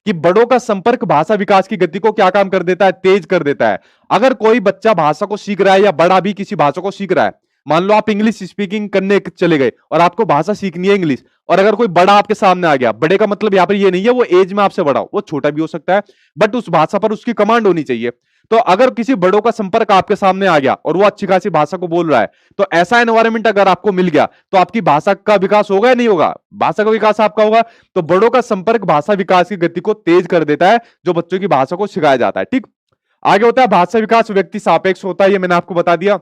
कि बड़ों का संपर्क भाषा विकास की गति को क्या काम कर देता है, तेज कर देता है। अगर कोई बच्चा भाषा को सीख रहा है या बड़ा भी किसी भाषा को सीख रहा है, मान लो आप इंग्लिश स्पीकिंग करने चले गए और आपको भाषा सीखनी है इंग्लिश, और अगर कोई बड़ा आपके सामने आ गया, बड़े का मतलब यहां पर ये नहीं है वो एज में आपसे बड़ा हो, वो छोटा भी हो सकता है, बट उस भाषा पर उसकी कमांड होनी चाहिए। तो अगर किसी बड़ों का संपर्क आपके सामने आ गया और वो अच्छी खासी भाषा को बोल रहा है, तो ऐसा एनवायरनमेंट अगर आपको मिल गया तो आपकी भाषा का विकास होगा या नहीं होगा, भाषा का विकास आपका होगा। तो बड़ों का संपर्क भाषा विकास की गति को तेज कर देता है जो बच्चों की भाषा को सिखाया जाता है। ठीक, आगे होता है भाषा विकास व्यक्ति सापेक्ष होता है, ये मैंने आपको बता दिया।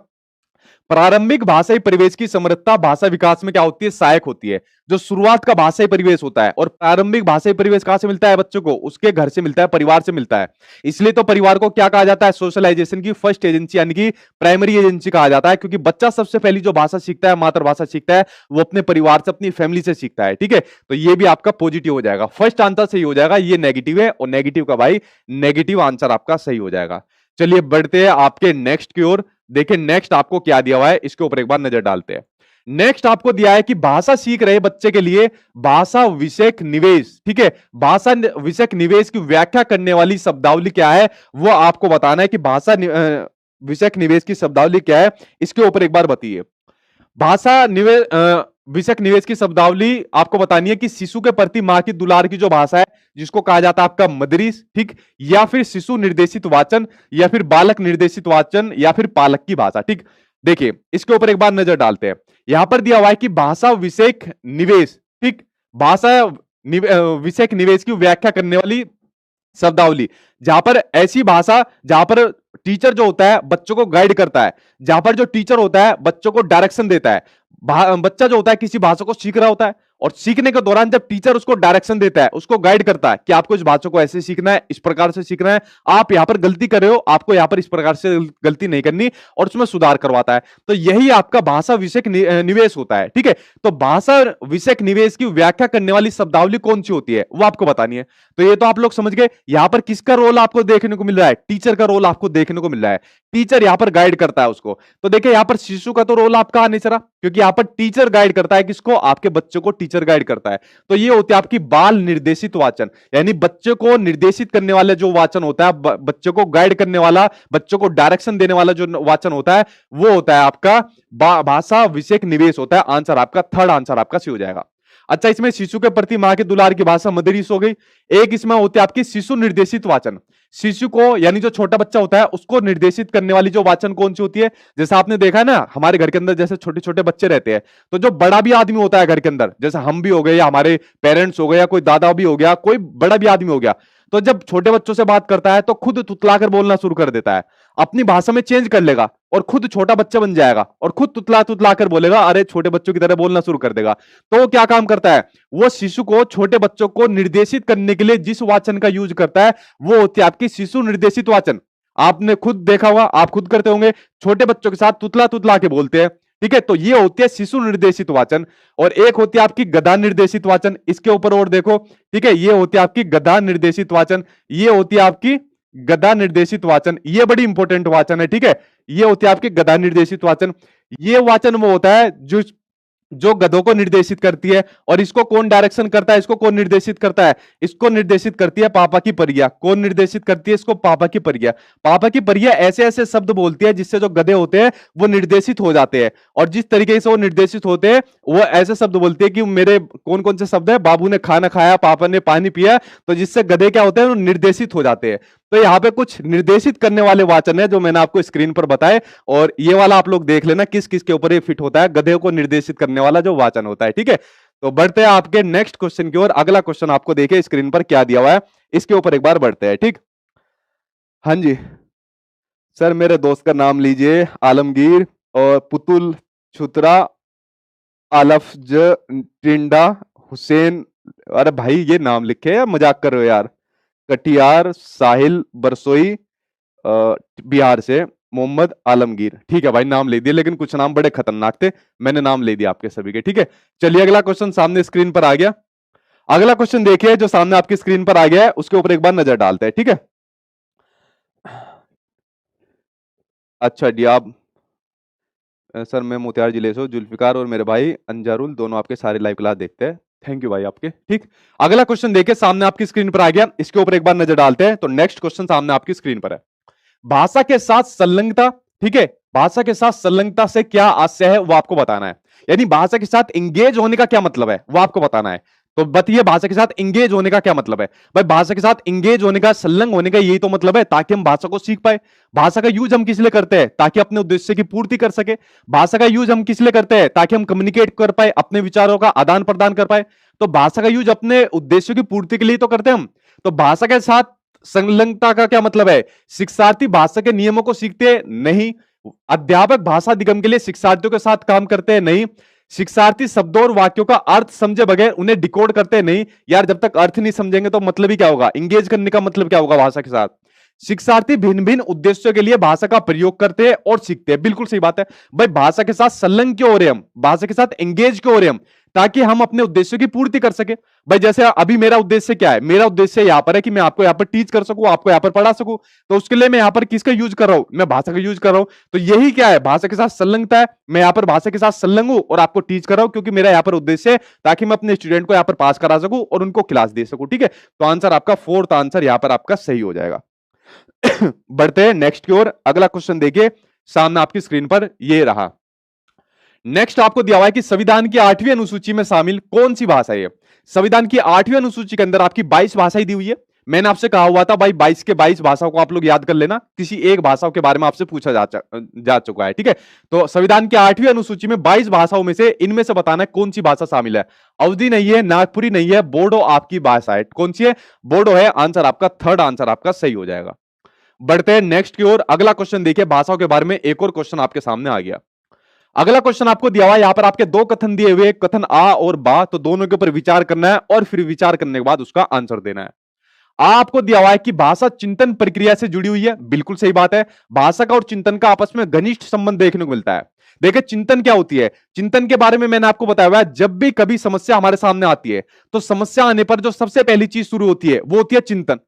प्रारंभिक भाषाई परिवेश की समृद्धता भाषा विकास में क्या होती है, सहायक होती है। जो शुरुआत का भाषाई परिवेश होता है, और प्रारंभिक भाषाई परिवेश कहां से मिलता है बच्चों को, उसके घर से मिलता है, परिवार से मिलता है। इसलिए तो परिवार को क्या कहा जाता है, सोशलाइजेशन की फर्स्ट एजेंसी यानी कि प्राइमरी एजेंसी कहा जाता है, क्योंकि बच्चा सबसे पहली जो भाषा सीखता है, मातृभाषा सीखता है, वो अपने परिवार से, अपनी फैमिली से सीखता है। ठीक है, तो ये भी आपका पॉजिटिव हो जाएगा, फर्स्ट आंसर सही हो जाएगा। ये नेगेटिव है और नेगेटिव का भाई नेगेटिव आंसर आपका सही हो जाएगा। चलिए बढ़ते हैं आपके नेक्स्ट की ओर। देखिए नेक्स्ट आपको क्या दिया हुआ है, इसके ऊपर एक बार नजर डालते हैं। नेक्स्ट आपको दिया है कि भाषा सीख रहे बच्चे के लिए भाषा विषयक निवेश, ठीक है, भाषा विषयक निवेश की व्याख्या करने वाली शब्दावली क्या है, वो आपको बताना है कि भाषा विषयक निवेश की शब्दावली क्या है, इसके ऊपर एक बार बताइए। भाषा निवेश विषयक निवेश की शब्दावली आपको बतानी है कि शिशु के प्रति मां की दुलार की जो भाषा है, जिसको कहा जाता है आपका मदरीस, ठीक, या फिर शिशु निर्देशित वाचन, या फिर बालक निर्देशित वाचन, या फिर पालक की भाषा। ठीक, देखिए इसके ऊपर एक बार नजर डालते हैं। यहां पर दिया हुआ है कि भाषा विषयक निवेश, ठीक, भाषा विषयक निवेश की व्याख्या करने वाली शब्दावली, जहां पर ऐसी भाषा जहां पर टीचर जो होता है बच्चों को गाइड करता है, जहां पर जो टीचर होता है बच्चों को डायरेक्शन देता है। बच्चा जो होता है किसी भाषा को सीख रहा होता है, और सीखने के दौरान जब टीचर उसको डायरेक्शन देता है, उसको गाइड करता है कि आपको इस भाषा को ऐसे सीखना है, इस प्रकार से सीखना है, आप यहां पर गलती कर रहे हो, आपको यहां पर इस प्रकार से गलती नहीं करनी, और उसमें सुधार करवाता है। तो यही आपका भाषा विषयक निवेश होता है। ठीक है, तो भाषा विषयक निवेश की व्याख्या करने वाली शब्दावली कौन सी होती है वो आपको बतानी है। तो ये तो आप लोग समझ गए, यहां पर किसका रोल आपको देखने को मिल रहा है, टीचर का रोल आपको देखने को मिल रहा है। टीचर यहां पर गाइड करता है उसको। तो देखिए यहां पर शिशु का तो रोल आपका नहीं चला, क्योंकि यहां पर टीचर गाइड करता है, किसको, आपके बच्चों को टीचर गाइड करता है। तो ये होती है आपकी बाल निर्देशित वाचन, यानी बच्चे को निर्देशित करने वाला जो वाचन होता है, बच्चे को गाइड करने वाला, बच्चों को डायरेक्शन देने वाला जो वाचन होता है, वो होता है आपका भाषा विषयक निवेश होता है। आंसर आपका, थर्ड आंसर आपका सही हो जाएगा। अच्छा, इसमें शिशु के प्रति मां के दुलार की भाषा मदरीस हो गई। एक इसमें होती है आपकी शिशु निर्देशित वाचन, शिशु को यानी जो छोटा बच्चा होता है उसको निर्देशित करने वाली जो वाचन कौन सी होती है, जैसे आपने देखा है ना हमारे घर के अंदर जैसे छोटे छोटे बच्चे रहते हैं, तो जो बड़ा भी आदमी होता है घर के अंदर, जैसे हम भी हो गए या हमारे पेरेंट्स हो गए या कोई दादा भी हो गया, कोई बड़ा भी आदमी हो गया, तो जब छोटे बच्चों से बात करता है तो खुद तुतलाकर बोलना शुरू कर देता है, अपनी भाषा में चेंज कर लेगा और खुद छोटा बच्चा बन जाएगा और खुद तुतला तुतला कर बोलेगा, अरे छोटे बच्चों की तरह बोलना शुरू कर देगा। तो वो क्या काम करता है, वो शिशु को, छोटे बच्चों को निर्देशित करने के लिए जिस वाचन का यूज करता है वो होती है आपकी शिशु निर्देशित वाचन। आपने खुद देखा होगा, आप खुद करते होंगे, छोटे बच्चों के साथ तुतला तुतला के बोलते हैं। ठीक है, तो ये होती है शिशु निर्देशित वाचन। और एक होती है आपकी गधा निर्देशित वाचन, इसके ऊपर और देखो। ठीक है, ये होती है आपकी गधा निर्देशित वाचन, ये होती है आपकी गधा निर्देशित वाचन, ये बड़ी इंपॉर्टेंट वाचन है। ठीक है, ये होती है आपकी गधा निर्देशित वाचन। ये वाचन वो होता है जो गधों को निर्देशित करती है। और इसको कौन डायरेक्शन करता है, इसको कौन निर्देशित करता है, इसको निर्देशित करती है पापा की परिया। कौन निर्देशित करती है इसको, पापा की परिया। पापा की परिया ऐसे ऐसे शब्द बोलती है जिससे जो गधे होते हैं वो निर्देशित हो जाते हैं, और जिस तरीके से वो निर्देशित होते हैं वो ऐसे शब्द बोलते हैं कि मेरे कौन कौन से शब्द है, बाबू ने खाना खाया, पापा ने पानी पिया, तो जिससे गधे क्या होते हैं वो निर्देशित हो जाते हैं। तो यहाँ पे कुछ निर्देशित करने वाले वाचन है जो मैंने आपको स्क्रीन पर बताए, और ये वाला आप लोग देख लेना किस किस के ऊपर ये फिट होता है, गधे को निर्देशित करने वाला जो वाचन होता है। ठीक है, तो बढ़ते हैं आपके नेक्स्ट क्वेश्चन की ओर। अगला क्वेश्चन आपको देखिए स्क्रीन पर क्या दिया हुआ है, इसके ऊपर एक बार बढ़ते हैं। ठीक, हाँ जी सर, मेरे दोस्त का नाम लीजिए, आलमगीर और पुतुल छुतरा, अलफज, टिंडा, हुसैन। अरे भाई ये नाम लिखे या मजाक कर रहे हो यार? कटियार, साहिल, बरसोई, बिहार से मोहम्मद आलमगीर। ठीक है भाई, नाम ले दिए, लेकिन कुछ नाम बड़े खतरनाक थे, मैंने नाम ले दिया आपके सभी के। ठीक है, चलिए अगला क्वेश्चन सामने स्क्रीन पर आ गया। अगला क्वेश्चन देखिए जो सामने आपकी स्क्रीन पर आ गया है, उसके ऊपर एक बार नजर डालते हैं। ठीक है, अच्छा जी, आप सर मैं मोतिहार जिले से हूँ, जुल्फिकार और मेरे भाई अंजारुल दोनों आपके सारे लाइव क्लास देखते हैं। थैंक यू भाई आपके। ठीक, अगला क्वेश्चन देखिए सामने आपकी स्क्रीन पर आ गया, इसके ऊपर एक बार नजर डालते हैं। तो नेक्स्ट क्वेश्चन सामने आपकी स्क्रीन पर है, भाषा के साथ संलग्नता। ठीक है, भाषा के साथ संलग्नता से क्या आशय है वो आपको बताना है, यानी भाषा के साथ इंगेज होने का क्या मतलब है वो आपको बताना है। तो बताइए भाषा के साथ इंगेज होने का क्या मतलब है? भाई भाषा के साथ इंगेज होने का, संलग्न होने का यही तो मतलब है, ताकि हम भाषा को सीख पाए। भाषा का यूज हम किस लिए करते हैं? ताकि अपने उद्देश्य की पूर्ति कर सके। भाषा का यूज हम किस लिए करते हैं? ताकि हम कम्युनिकेट कर पाए, अपने विचारों का आदान प्रदान कर पाए। तो भाषा का यूज अपने उद्देश्यों की पूर्ति के लिए तो करते हैं हम। तो भाषा के साथ संलग्नता का क्या मतलब है? शिक्षार्थी भाषा के नियमों को सीखते नहीं, अध्यापक भाषा अधिगम के लिए शिक्षार्थियों के साथ काम करते हैं नहीं, शिक्षार्थी शब्दों और वाक्यों का अर्थ समझे बगैर उन्हें डिकोड करते नहीं। यार जब तक अर्थ नहीं समझेंगे तो मतलब ही क्या होगा? इंगेज करने का मतलब क्या होगा भाषा के साथ? शिक्षार्थी भिन्न भिन्न उद्देश्यों के लिए भाषा का प्रयोग करते हैं और सीखते हैं। बिल्कुल सही बात है भाई, भाषा के साथ संलग्न क्यों हो रहे हम, भाषा के साथ एंगेज क्यों हो रहे हम? ताकि हम अपने उद्देश्यों की पूर्ति कर सके। भाई जैसे अभी मेरा उद्देश्य क्या है? मेरा उद्देश्य यहां पर है कि मैं आपको यहां पर टीच कर सकूं, आपको यहां पर पढ़ा सकूं। तो उसके लिए मैं यहां पर किसका यूज कर रहा हूं? मैं भाषा का यूज कर रहा हूं। तो यही क्या है? भाषा के साथ संलग्नता है। मैं यहां पर भाषा के साथ संलग्न हूं और आपको टीच कर रहा हूं, क्योंकि मेरा यहां पर उद्देश्य है ताकि मैं अपने स्टूडेंट को यहां पर पास करा सकूं और उनको क्लास दे सकूं। ठीक है, तो आंसर आपका फोर्थ आंसर यहां पर आपका सही हो जाएगा। बढ़ते हैं नेक्स्ट की ओर। अगला क्वेश्चन देखिए सामने आपकी स्क्रीन पर ये रहा। नेक्स्ट आपको दिया हुआ है कि संविधान की 8वीं अनुसूची में शामिल कौन सी भाषा है? संविधान की 8वीं अनुसूची के अंदर आपकी 22 भाषाएं दी हुई है। मैंने आपसे कहा हुआ था भाई 22 के 22 भाषाओं को आप लोग याद कर लेना, किसी एक भाषा के बारे में आपसे पूछा जा चुका है। ठीक है, तो संविधान की 8वीं अनुसूची में 22 भाषाओं में से इनमें से बताना है कौन सी भाषा शामिल है। अवधी नहीं है, नागपुरी नहीं है, बोडो आपकी भाषा है। कौन सी है? बोडो है। आंसर आपका थर्ड आंसर आपका सही हो जाएगा। बढ़ते हैं नेक्स्ट की ओर। अगला क्वेश्चन देखिए, भाषाओं के बारे में एक और क्वेश्चन आपके सामने आ गया। अगला क्वेश्चन आपको दिया हुआ है, यहां पर आपके दो कथन दिए हुए, कथन आ और बा, तो दोनों के ऊपर विचार करना है और फिर विचार करने के बाद उसका आंसर देना है। आपको दिया हुआ है कि भाषा चिंतन प्रक्रिया से जुड़ी हुई है। बिल्कुल सही बात है, भाषा का और चिंतन का आपस में घनिष्ठ संबंध देखने को मिलता है। देखिए चिंतन क्या होती है, चिंतन के बारे में मैंने आपको बताया हुआ है, जब भी कभी समस्या हमारे सामने आती है तो समस्या आने पर जो सबसे पहली चीज शुरू होती है वो होती है चिंतन।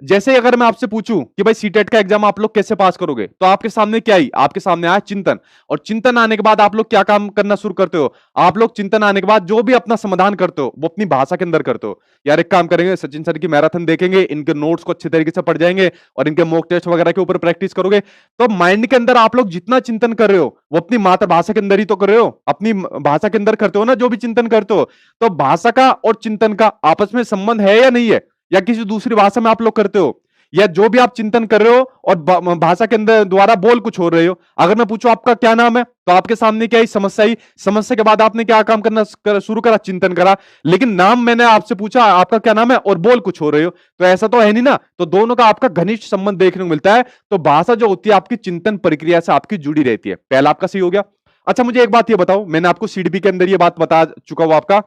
जैसे अगर मैं आपसे पूछूं कि भाई सीटेट का एग्जाम आप लोग कैसे पास करोगे, तो आपके सामने क्या आई? आपके सामने आया चिंतन। और चिंतन आने के बाद आप लोग क्या काम करना शुरू करते हो? आप लोग चिंतन आने के बाद जो भी अपना समाधान करते हो वो अपनी भाषा के अंदर करते हो। यार एक काम करेंगे, सचिन सर की मैराथन देखेंगे, इनके नोट्स को अच्छे तरीके से पढ़ जाएंगे और इनके मॉक टेस्ट वगैरह के ऊपर प्रैक्टिस करोगे। तो माइंड के अंदर आप लोग जितना चिंतन कर रहे हो वो अपनी मातृभाषा के अंदर ही तो कर रहे हो, अपनी भाषा के अंदर करते हो ना जो भी चिंतन करते हो। तो भाषा का और चिंतन का आपस में संबंध है या नहीं है, या किसी दूसरी भाषा में आप लोग करते हो, या जो भी आप चिंतन कर रहे हो और भाषा के अंदर द्वारा बोल कुछ हो रहे हो। अगर मैं पूछूं आपका क्या नाम है, तो आपके सामने क्या ही समस्या ही, समस्या के बाद आपने क्या काम करना शुरू करा? चिंतन करा। लेकिन नाम मैंने आपसे पूछा आपका क्या नाम है और बोल कुछ हो रहे हो, तो ऐसा तो है नहीं ना। तो दोनों का आपका घनिष्ठ संबंध देखने को मिलता है। तो भाषा जो होती है आपकी चिंतन प्रक्रिया से आपकी जुड़ी रहती है। पहला आपका सही हो गया। अच्छा मुझे एक बात ये बताओ, मैंने आपको सीडीपी के अंदर ये बात बता चुका हूं आपका,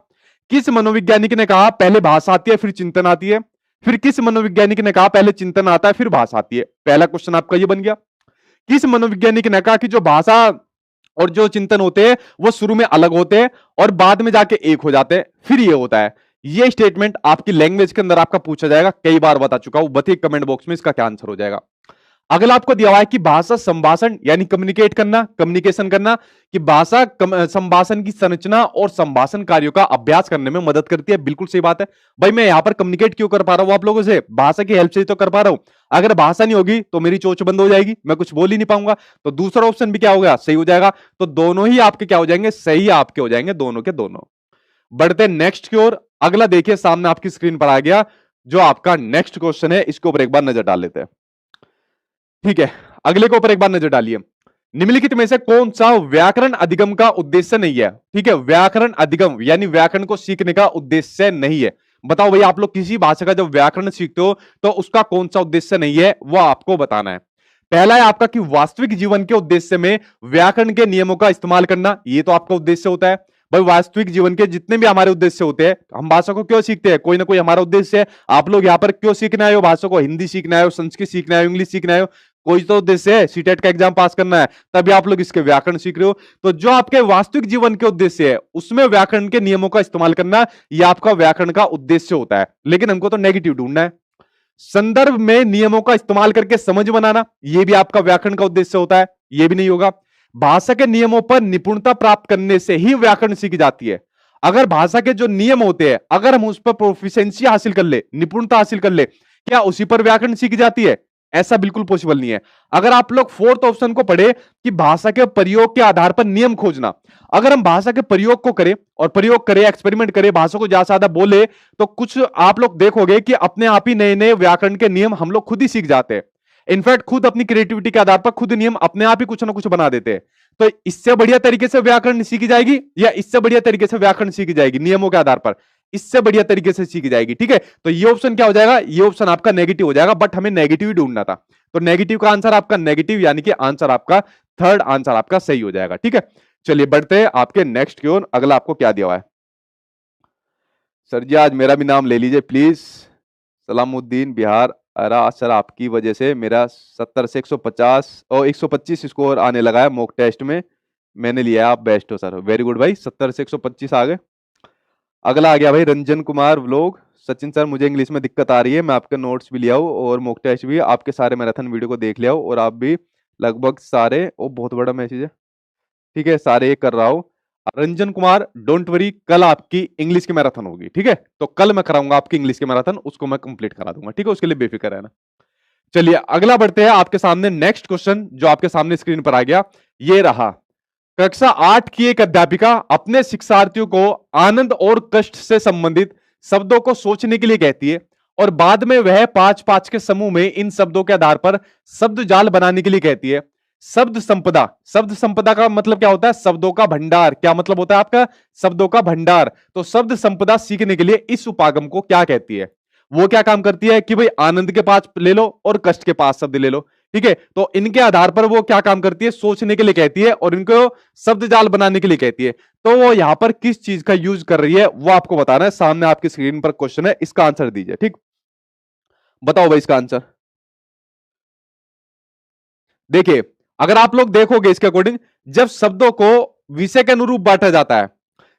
किस मनोवैज्ञानिक ने कहा पहले भाषा आती है फिर चिंतन आती है? फिर किस मनोवैज्ञानिक ने कहा पहले चिंतन आता है फिर भाषा आती है? पहला क्वेश्चन आपका ये बन गया। किस मनोवैज्ञानिक ने कहा कि जो भाषा और जो चिंतन होते हैं वो शुरू में अलग होते हैं और बाद में जाके एक हो जाते हैं, फिर ये होता है? ये स्टेटमेंट आपकी लैंग्वेज के अंदर आपका पूछा जाएगा, कई बार बता चुका हूं। बताइए कमेंट बॉक्स में इसका क्या आंसर हो जाएगा। अगला आपको दिया हुआ है कि भाषा संभाषण यानी कम्युनिकेट करना, कम्युनिकेशन करना, कि भाषा संभाषण की संरचना और संभाषण कार्यों का अभ्यास करने में मदद करती है। बिल्कुल सही बात है भाई, मैं यहां पर कम्युनिकेट क्यों कर पा रहा हूं आप लोगों से? भाषा की हेल्प से तो कर पा रहा हूं। अगर भाषा नहीं होगी तो मेरी चोच बंद हो जाएगी, मैं कुछ बोल ही नहीं पाऊंगा। तो दूसरा ऑप्शन भी क्या हो गया? सही हो जाएगा। तो दोनों ही आपके क्या हो जाएंगे? सही आपके हो जाएंगे, दोनों के दोनों। बढ़ते नेक्स्ट की ओर। अगला देखिए सामने आपकी स्क्रीन पर आ गया जो आपका नेक्स्ट क्वेश्चन है, इसके ऊपर एक बार नजर डाल लेते हैं। ठीक है, अगले के ऊपर एक बार नजर डालिए। निम्नलिखित में से कौन सा व्याकरण अधिगम का उद्देश्य नहीं है? ठीक है, व्याकरण अधिगम यानी व्याकरण को सीखने का उद्देश्य नहीं है। बताओ भैया, आप लोग किसी भाषा का जब व्याकरण सीखते हो तो उसका कौन सा उद्देश्य नहीं है वो आपको बताना है। पहला है आपका कि वास्तविक जीवन के उद्देश्य में व्याकरण के नियमों का इस्तेमाल करना, ये तो आपका उद्देश्य होता है भाई। वास्तविक जीवन के जितने भी हमारे उद्देश्य होते हैं, हम भाषा को क्यों सीखते हैं, कोई ना कोई हमारा उद्देश्य है। आप लोग यहाँ पर क्यों सीखने आए हो भाषा को, हिंदी सीखने आए हो, संस्कृत सीखने आए हो, इंग्लिश सीखने आए हो, कोई तो उद्देश्य है, सीटेट का एग्जाम पास करना है, तभी आप लोग इसके व्याकरण सीख रहे हो। तो जो आपके वास्तविक जीवन के उद्देश्य है उसमें व्याकरण के नियमों का इस्तेमाल करना, यह आपका व्याकरण का उद्देश्य होता है। लेकिन हमको तो नेगेटिव ढूंढना है। संदर्भ में नियमों का इस्तेमाल करके समझ बनाना, यह भी आपका व्याकरण का उद्देश्य होता है, यह भी नहीं होगा। भाषा के नियमों पर निपुणता प्राप्त करने से ही व्याकरण सीखी जाती है। अगर भाषा के जो नियम होते हैं, अगर हम उस पर प्रोफिशिएंसी हासिल कर ले, निपुणता हासिल कर ले, क्या उसी पर व्याकरण सीखी जाती है? ऐसा बिल्कुल पॉसिबल नहीं है। अगर आप लोग फोर्थ ऑप्शन को पढ़े कि भाषा के प्रयोग के आधार पर नियम खोजना, अगर हम भाषा के प्रयोग को करें और प्रयोग करें, एक्सपेरिमेंट करें, भाषा को ज्यादा से ज्यादा बोले, तो कुछ आप लोग देखोगे कि अपने आप ही नए नए व्याकरण के नियम हम लोग खुद ही सीख जाते हैं। इनफैक्ट खुद अपनी क्रिएटिविटी के आधार पर खुद नियम अपने आप ही कुछ ना कुछ बना देते हैं। तो इससे बढ़िया तरीके से व्याकरण सीखी जाएगी, या इससे बढ़िया तरीके से व्याकरण सीखी जाएगी नियमों के आधार पर? इससे बढ़िया तरीके से सीखी जाएगी। ठीक है, तो ये ऑप्शन क्या हो जाएगा? ये ऑप्शन आपका नेगेटिव हो जाएगा, बट हमें नेगेटिव ही ढूंढना था। तो नेगेटिव का आंसर आपका नेगेटिव, यानी कि आंसर आपका थर्ड आंसर आपका सही हो जाएगा। ठीक है, चलिए बढ़ते हैं आपके नेक्स्ट की ओर। अगला आपको क्या दिया हुआ है? सर जी आज मेरा भी नाम ले लीजिए प्लीज। सलामुद्दीन बिहार। अरे सर आपकी वजह से मेरा 70 से 150 और 125 स्कोर आने लगा है मॉक टेस्ट में। मैंने लिया है, आप बेस्ट हो सर, वेरी गुड भाई। 70 से 125 आ गए। अगला आ गया भाई रंजन कुमार व्लॉग। सचिन सर मुझे इंग्लिश में दिक्कत आ रही है, मैं आपके नोट्स भी लिया हूँ और मॉक टेस्ट भी, आपके सारे मैराथन वीडियो को देख लिया हूँ और आप भी लगभग सारे, ओ बहुत बड़ा मैसेज है, ठीक है सारे कर रहा हूँ। रंजन कुमार डोंट वरी, कल आपकी इंग्लिश की मैराथन होगी। ठीक है, तो कल मैं कराऊंगा आपकी इंग्लिश की मैराथन, उसको मैं कंप्लीट करा दूंगा। ठीक है, उसके लिए बेफिक्र रहना। चलिए अगला बढ़ते हैं आपके सामने। नेक्स्ट क्वेश्चन जो आपके सामने स्क्रीन पर आ गया, ये रहा। कक्षा 8 की एक अध्यापिका अपने शिक्षार्थियों को आनंद और कष्ट से संबंधित शब्दों को सोचने के लिए कहती है और बाद में वह 5-5 के समूह में इन शब्दों के आधार पर शब्द जाल बनाने के लिए कहती है। शब्द संपदा, शब्द संपदा का मतलब क्या होता है? शब्दों का भंडार। क्या मतलब होता है आपका? शब्दों का भंडार। तो शब्द संपदा सीखने के लिए इस उपागम को क्या कहती है? वो क्या काम करती है कि भाई आनंद के पास ले लो और कष्ट के पास शब्द ले लो। ठीक है, तो इनके आधार पर वो क्या काम करती है? सोचने के लिए कहती है और इनको शब्द जाल बनाने के लिए कहती है। तो वो यहां पर किस चीज का यूज कर रही है वो आपको बताना है। सामने आपकी स्क्रीन पर क्वेश्चन है, इसका आंसर दीजिए। ठीक, बताओ भाई इसका आंसर। देखिए अगर आप लोग देखोगे इसके अकॉर्डिंग, जब शब्दों को विषय के अनुरूप बांटा जाता है,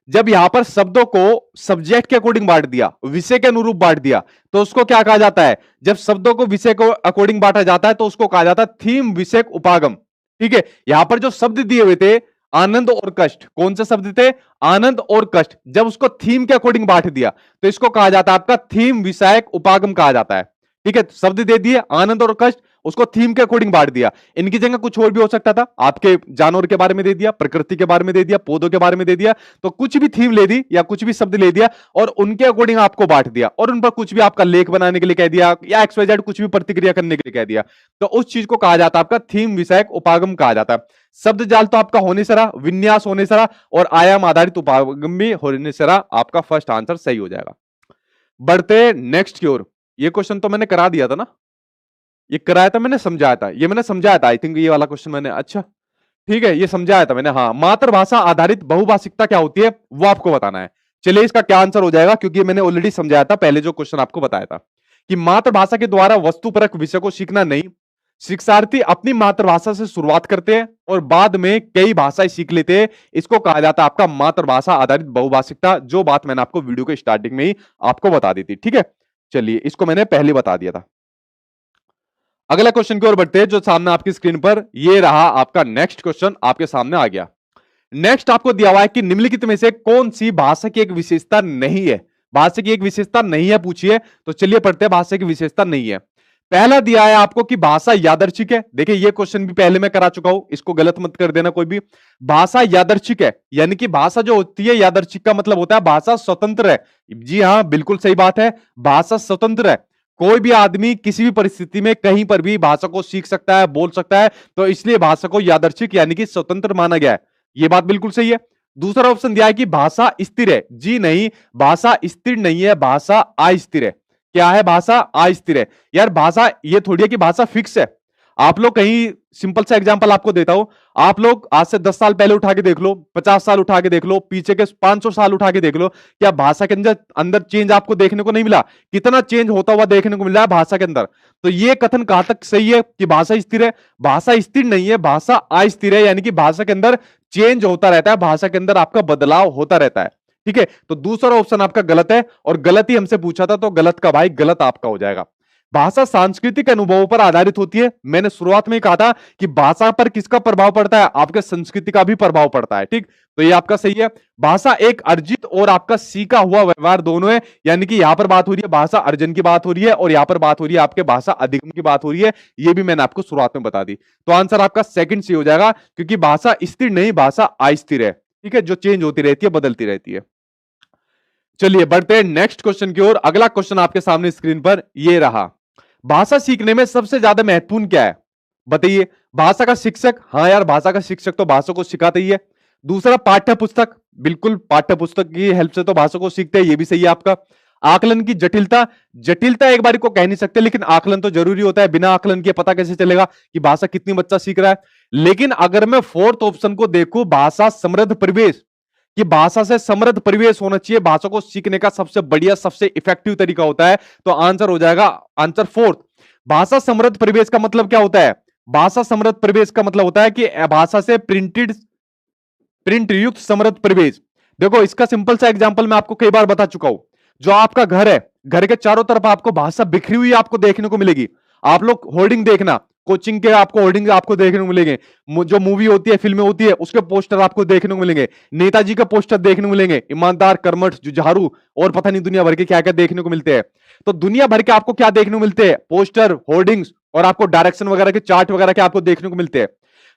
जब यहां पर शब्दों को सब्जेक्ट के अकॉर्डिंग बांट दिया, विषय के अनुरूप बांट दिया, तो उसको क्या कहा जाता है? जब शब्दों को विषय को अकॉर्डिंग बांटा जाता है तो उसको कहा जाता है थीम विषयक उपागम। ठीक है, यहां पर जो शब्द दिए हुए थे आनंद और कष्ट, कौन से शब्द थे? आनंद और कष्ट। जब उसको थीम के अकॉर्डिंग बांट दिया तो इसको कहा जाता है आपका थीम विषयक उपागम कहा जाता है। ठीक है, शब्द दे दिए आनंद और कष्ट, उसको थीम के अकॉर्डिंग बांट दिया। इनकी जगह कुछ और भी हो सकता था, आपके जानवर के बारे में दे दिया, प्रकृति के बारे में दे दिया, पौधों के बारे में दे दिया, तो कुछ भी थीम ले दी या कुछ भी शब्द ले दिया और उनके अकॉर्डिंग आपको बांट दिया और उन पर कुछ भी आपका लेख बनाने के लिए कह दिया या XYZ कुछ भी प्रतिक्रिया करने के लिए कह दिया, तो उस चीज को कहा जाता है आपका थीम विषयक उपागम कहा जाता है। शब्द जाल तो आपका होने से रहा, विन्यास होने से रहा और आयाम आधारित उपागम भी होने से रहा। आपका फर्स्ट आंसर सही हो जाएगा। बढ़ते नेक्स्ट की ओर। ये क्वेश्चन तो मैंने करा दिया था ना, ये कराया था, मैंने समझाया था, ये मैंने समझाया था आई थिंक, ये वाला क्वेश्चन मैंने, अच्छा ठीक है ये समझाया था मैंने। हाँ, मातृभाषा आधारित बहुभाषिकता क्या होती है वो आपको बताना है। चलिए इसका क्या आंसर हो जाएगा, क्योंकि मैंने ऑलरेडी समझाया था पहले जो क्वेश्चन आपको बताया था कि मातृभाषा के द्वारा वस्तुपरक विषय को सीखना नहीं, शिक्षार्थी अपनी मातृभाषा से शुरुआत करते हैं और बाद में कई भाषाएं सीख लेते हैं। इसको कहा जाता है आपका मातृभाषा आधारित बहुभाषिकता, जो बात मैंने आपको वीडियो के स्टार्टिंग में ही आपको बता दी थी। ठीक है, चलिए इसको मैंने पहले बता दिया था। अगला क्वेश्चन की ओर बढ़ते हैं जो सामने आपकी स्क्रीन पर ये रहा। आपका नेक्स्ट क्वेश्चन आपके सामने आ गया। नेक्स्ट आपको दिया हुआ है कि निम्नलिखित में से कौन सी भाषा की एक विशेषता नहीं है? भाषा की एक विशेषता नहीं है पूछिए, तो चलिए पढ़ते हैं भाषा की विशेषता नहीं है। पहला दिया है आपको कि भाषा यादृच्छिक है। देखिए ये क्वेश्चन भी पहले मैं करा चुका हूं, इसको गलत मत कर देना कोई भी। भाषा यादृच्छिक है, यानी कि भाषा जो होती है यादृच्छिक का मतलब होता है भाषा स्वतंत्र है। जी हां बिल्कुल सही बात है, भाषा स्वतंत्र है। कोई भी आदमी किसी भी परिस्थिति में कहीं पर भी भाषा को सीख सकता है, बोल सकता है, तो इसलिए भाषा को यादृच्छिक यानी कि स्वतंत्र माना गया है। यह बात बिल्कुल सही है। दूसरा ऑप्शन दिया है कि भाषा स्थिर है। जी नहीं, भाषा स्थिर नहीं है, भाषा अस्थिर है। क्या है? भाषा अस्थिर है। यार भाषा ये थोड़ी है कि भाषा फिक्स है। आप लोग कहीं, सिंपल सा एग्जांपल आपको देता हूं, आप लोग आज से 10 साल पहले उठा के देख लो, 50 साल उठा के देख लो, पीछे के 500 साल उठा के देख लो, क्या भाषा के अंदर अंदर चेंज आपको देखने को नहीं मिला? कितना चेंज होता हुआ देखने को मिल रहा है भाषा के अंदर। तो ये कथन कहां तक सही है कि भाषा स्थिर है? भाषा स्थिर नहीं है, भाषा अस्थिर है, यानी कि भाषा के अंदर चेंज होता रहता है, भाषा के अंदर आपका बदलाव होता रहता है। ठीक है, तो दूसरा ऑप्शन आपका गलत है, और गलत ही हमसे पूछा था, तो गलत का भाई गलत आपका हो जाएगा। भाषा सांस्कृतिक अनुभवों पर आधारित होती है। मैंने शुरुआत में ही कहा था कि भाषा पर किसका प्रभाव पड़ता है? आपके संस्कृति का भी प्रभाव पड़ता है। ठीक, तो ये आपका सही है। भाषा एक अर्जित और आपका सीखा हुआ व्यवहार दोनों है, यानी कि यहां पर बात हो रही है भाषा अर्जन की बात हो रही है, और यहां पर बात हो रही है आपके भाषा अधिगम की बात हो रही है। ये भी मैंने आपको शुरुआत में बता दी। तो आंसर आपका सेकंड सी हो जाएगा, क्योंकि भाषा स्थिर नहीं, भाषा अस्थिर है। ठीक है, जो चेंज होती रहती है, बदलती रहती है। चलिए बढ़ते हैं नेक्स्ट क्वेश्चन की ओर। अगला क्वेश्चन आपके सामने स्क्रीन पर ये रहा। भाषा सीखने में सबसे ज्यादा महत्वपूर्ण क्या है? बताइए। भाषा का शिक्षक, हाँ यार भाषा का शिक्षक तो भाषा को सिखाता ही है। दूसरा पाठ्य पुस्तक, बिल्कुल पाठ्य पुस्तक की हेल्प से तो भाषा को सीखते हैं, ये भी सही है आपका। आकलन की जटिलता, जटिलता एक बार को कह नहीं सकते, लेकिन आकलन तो जरूरी होता है, बिना आकलन के पता कैसे चलेगा कि भाषा कितनी बच्चा सीख रहा है। लेकिन अगर मैं फोर्थ ऑप्शन को देखूं, भाषा समृद्ध परिवेश, कि भाषा से समृद्ध परिवेश होना चाहिए, भाषा को सीखने का सबसे बढ़िया सबसे इफेक्टिव तरीका होता है, तो आंसर हो जाएगा आंसर फोर्थ। भाषा समृद्ध परिवेश का मतलब क्या होता है? भाषा समृद्ध परिवेश का मतलब होता है कि भाषा से प्रिंट युक्त समृद्ध परिवेश। देखो इसका सिंपल सा एग्जांपल मैं आपको कई बार बता चुका हूं। जो आपका घर है, घर के चारों तरफ आपको भाषा बिखरी हुई आपको देखने को मिलेगी। आप लोग होर्डिंग देखना, कोचिंग के आपको होर्डिंग आपको देखने को मिलेंगे, जो मूवी होती है, फिल्में होती है, उसके पोस्टर आपको देखने को मिलेंगे, नेताजी का पोस्टर देखने को मिलेंगे, ईमानदार, कर्मठ, जुझारू, और पता नहीं दुनिया भर के क्या क्या देखने को मिलते हैं। तो दुनिया भर के आपको क्या देखने को मिलते हैं? पोस्टर, होर्डिंग्स, और आपको डायरेक्शन वगैरह के चार्ट वगैरह के आपको देखने को मिलते हैं।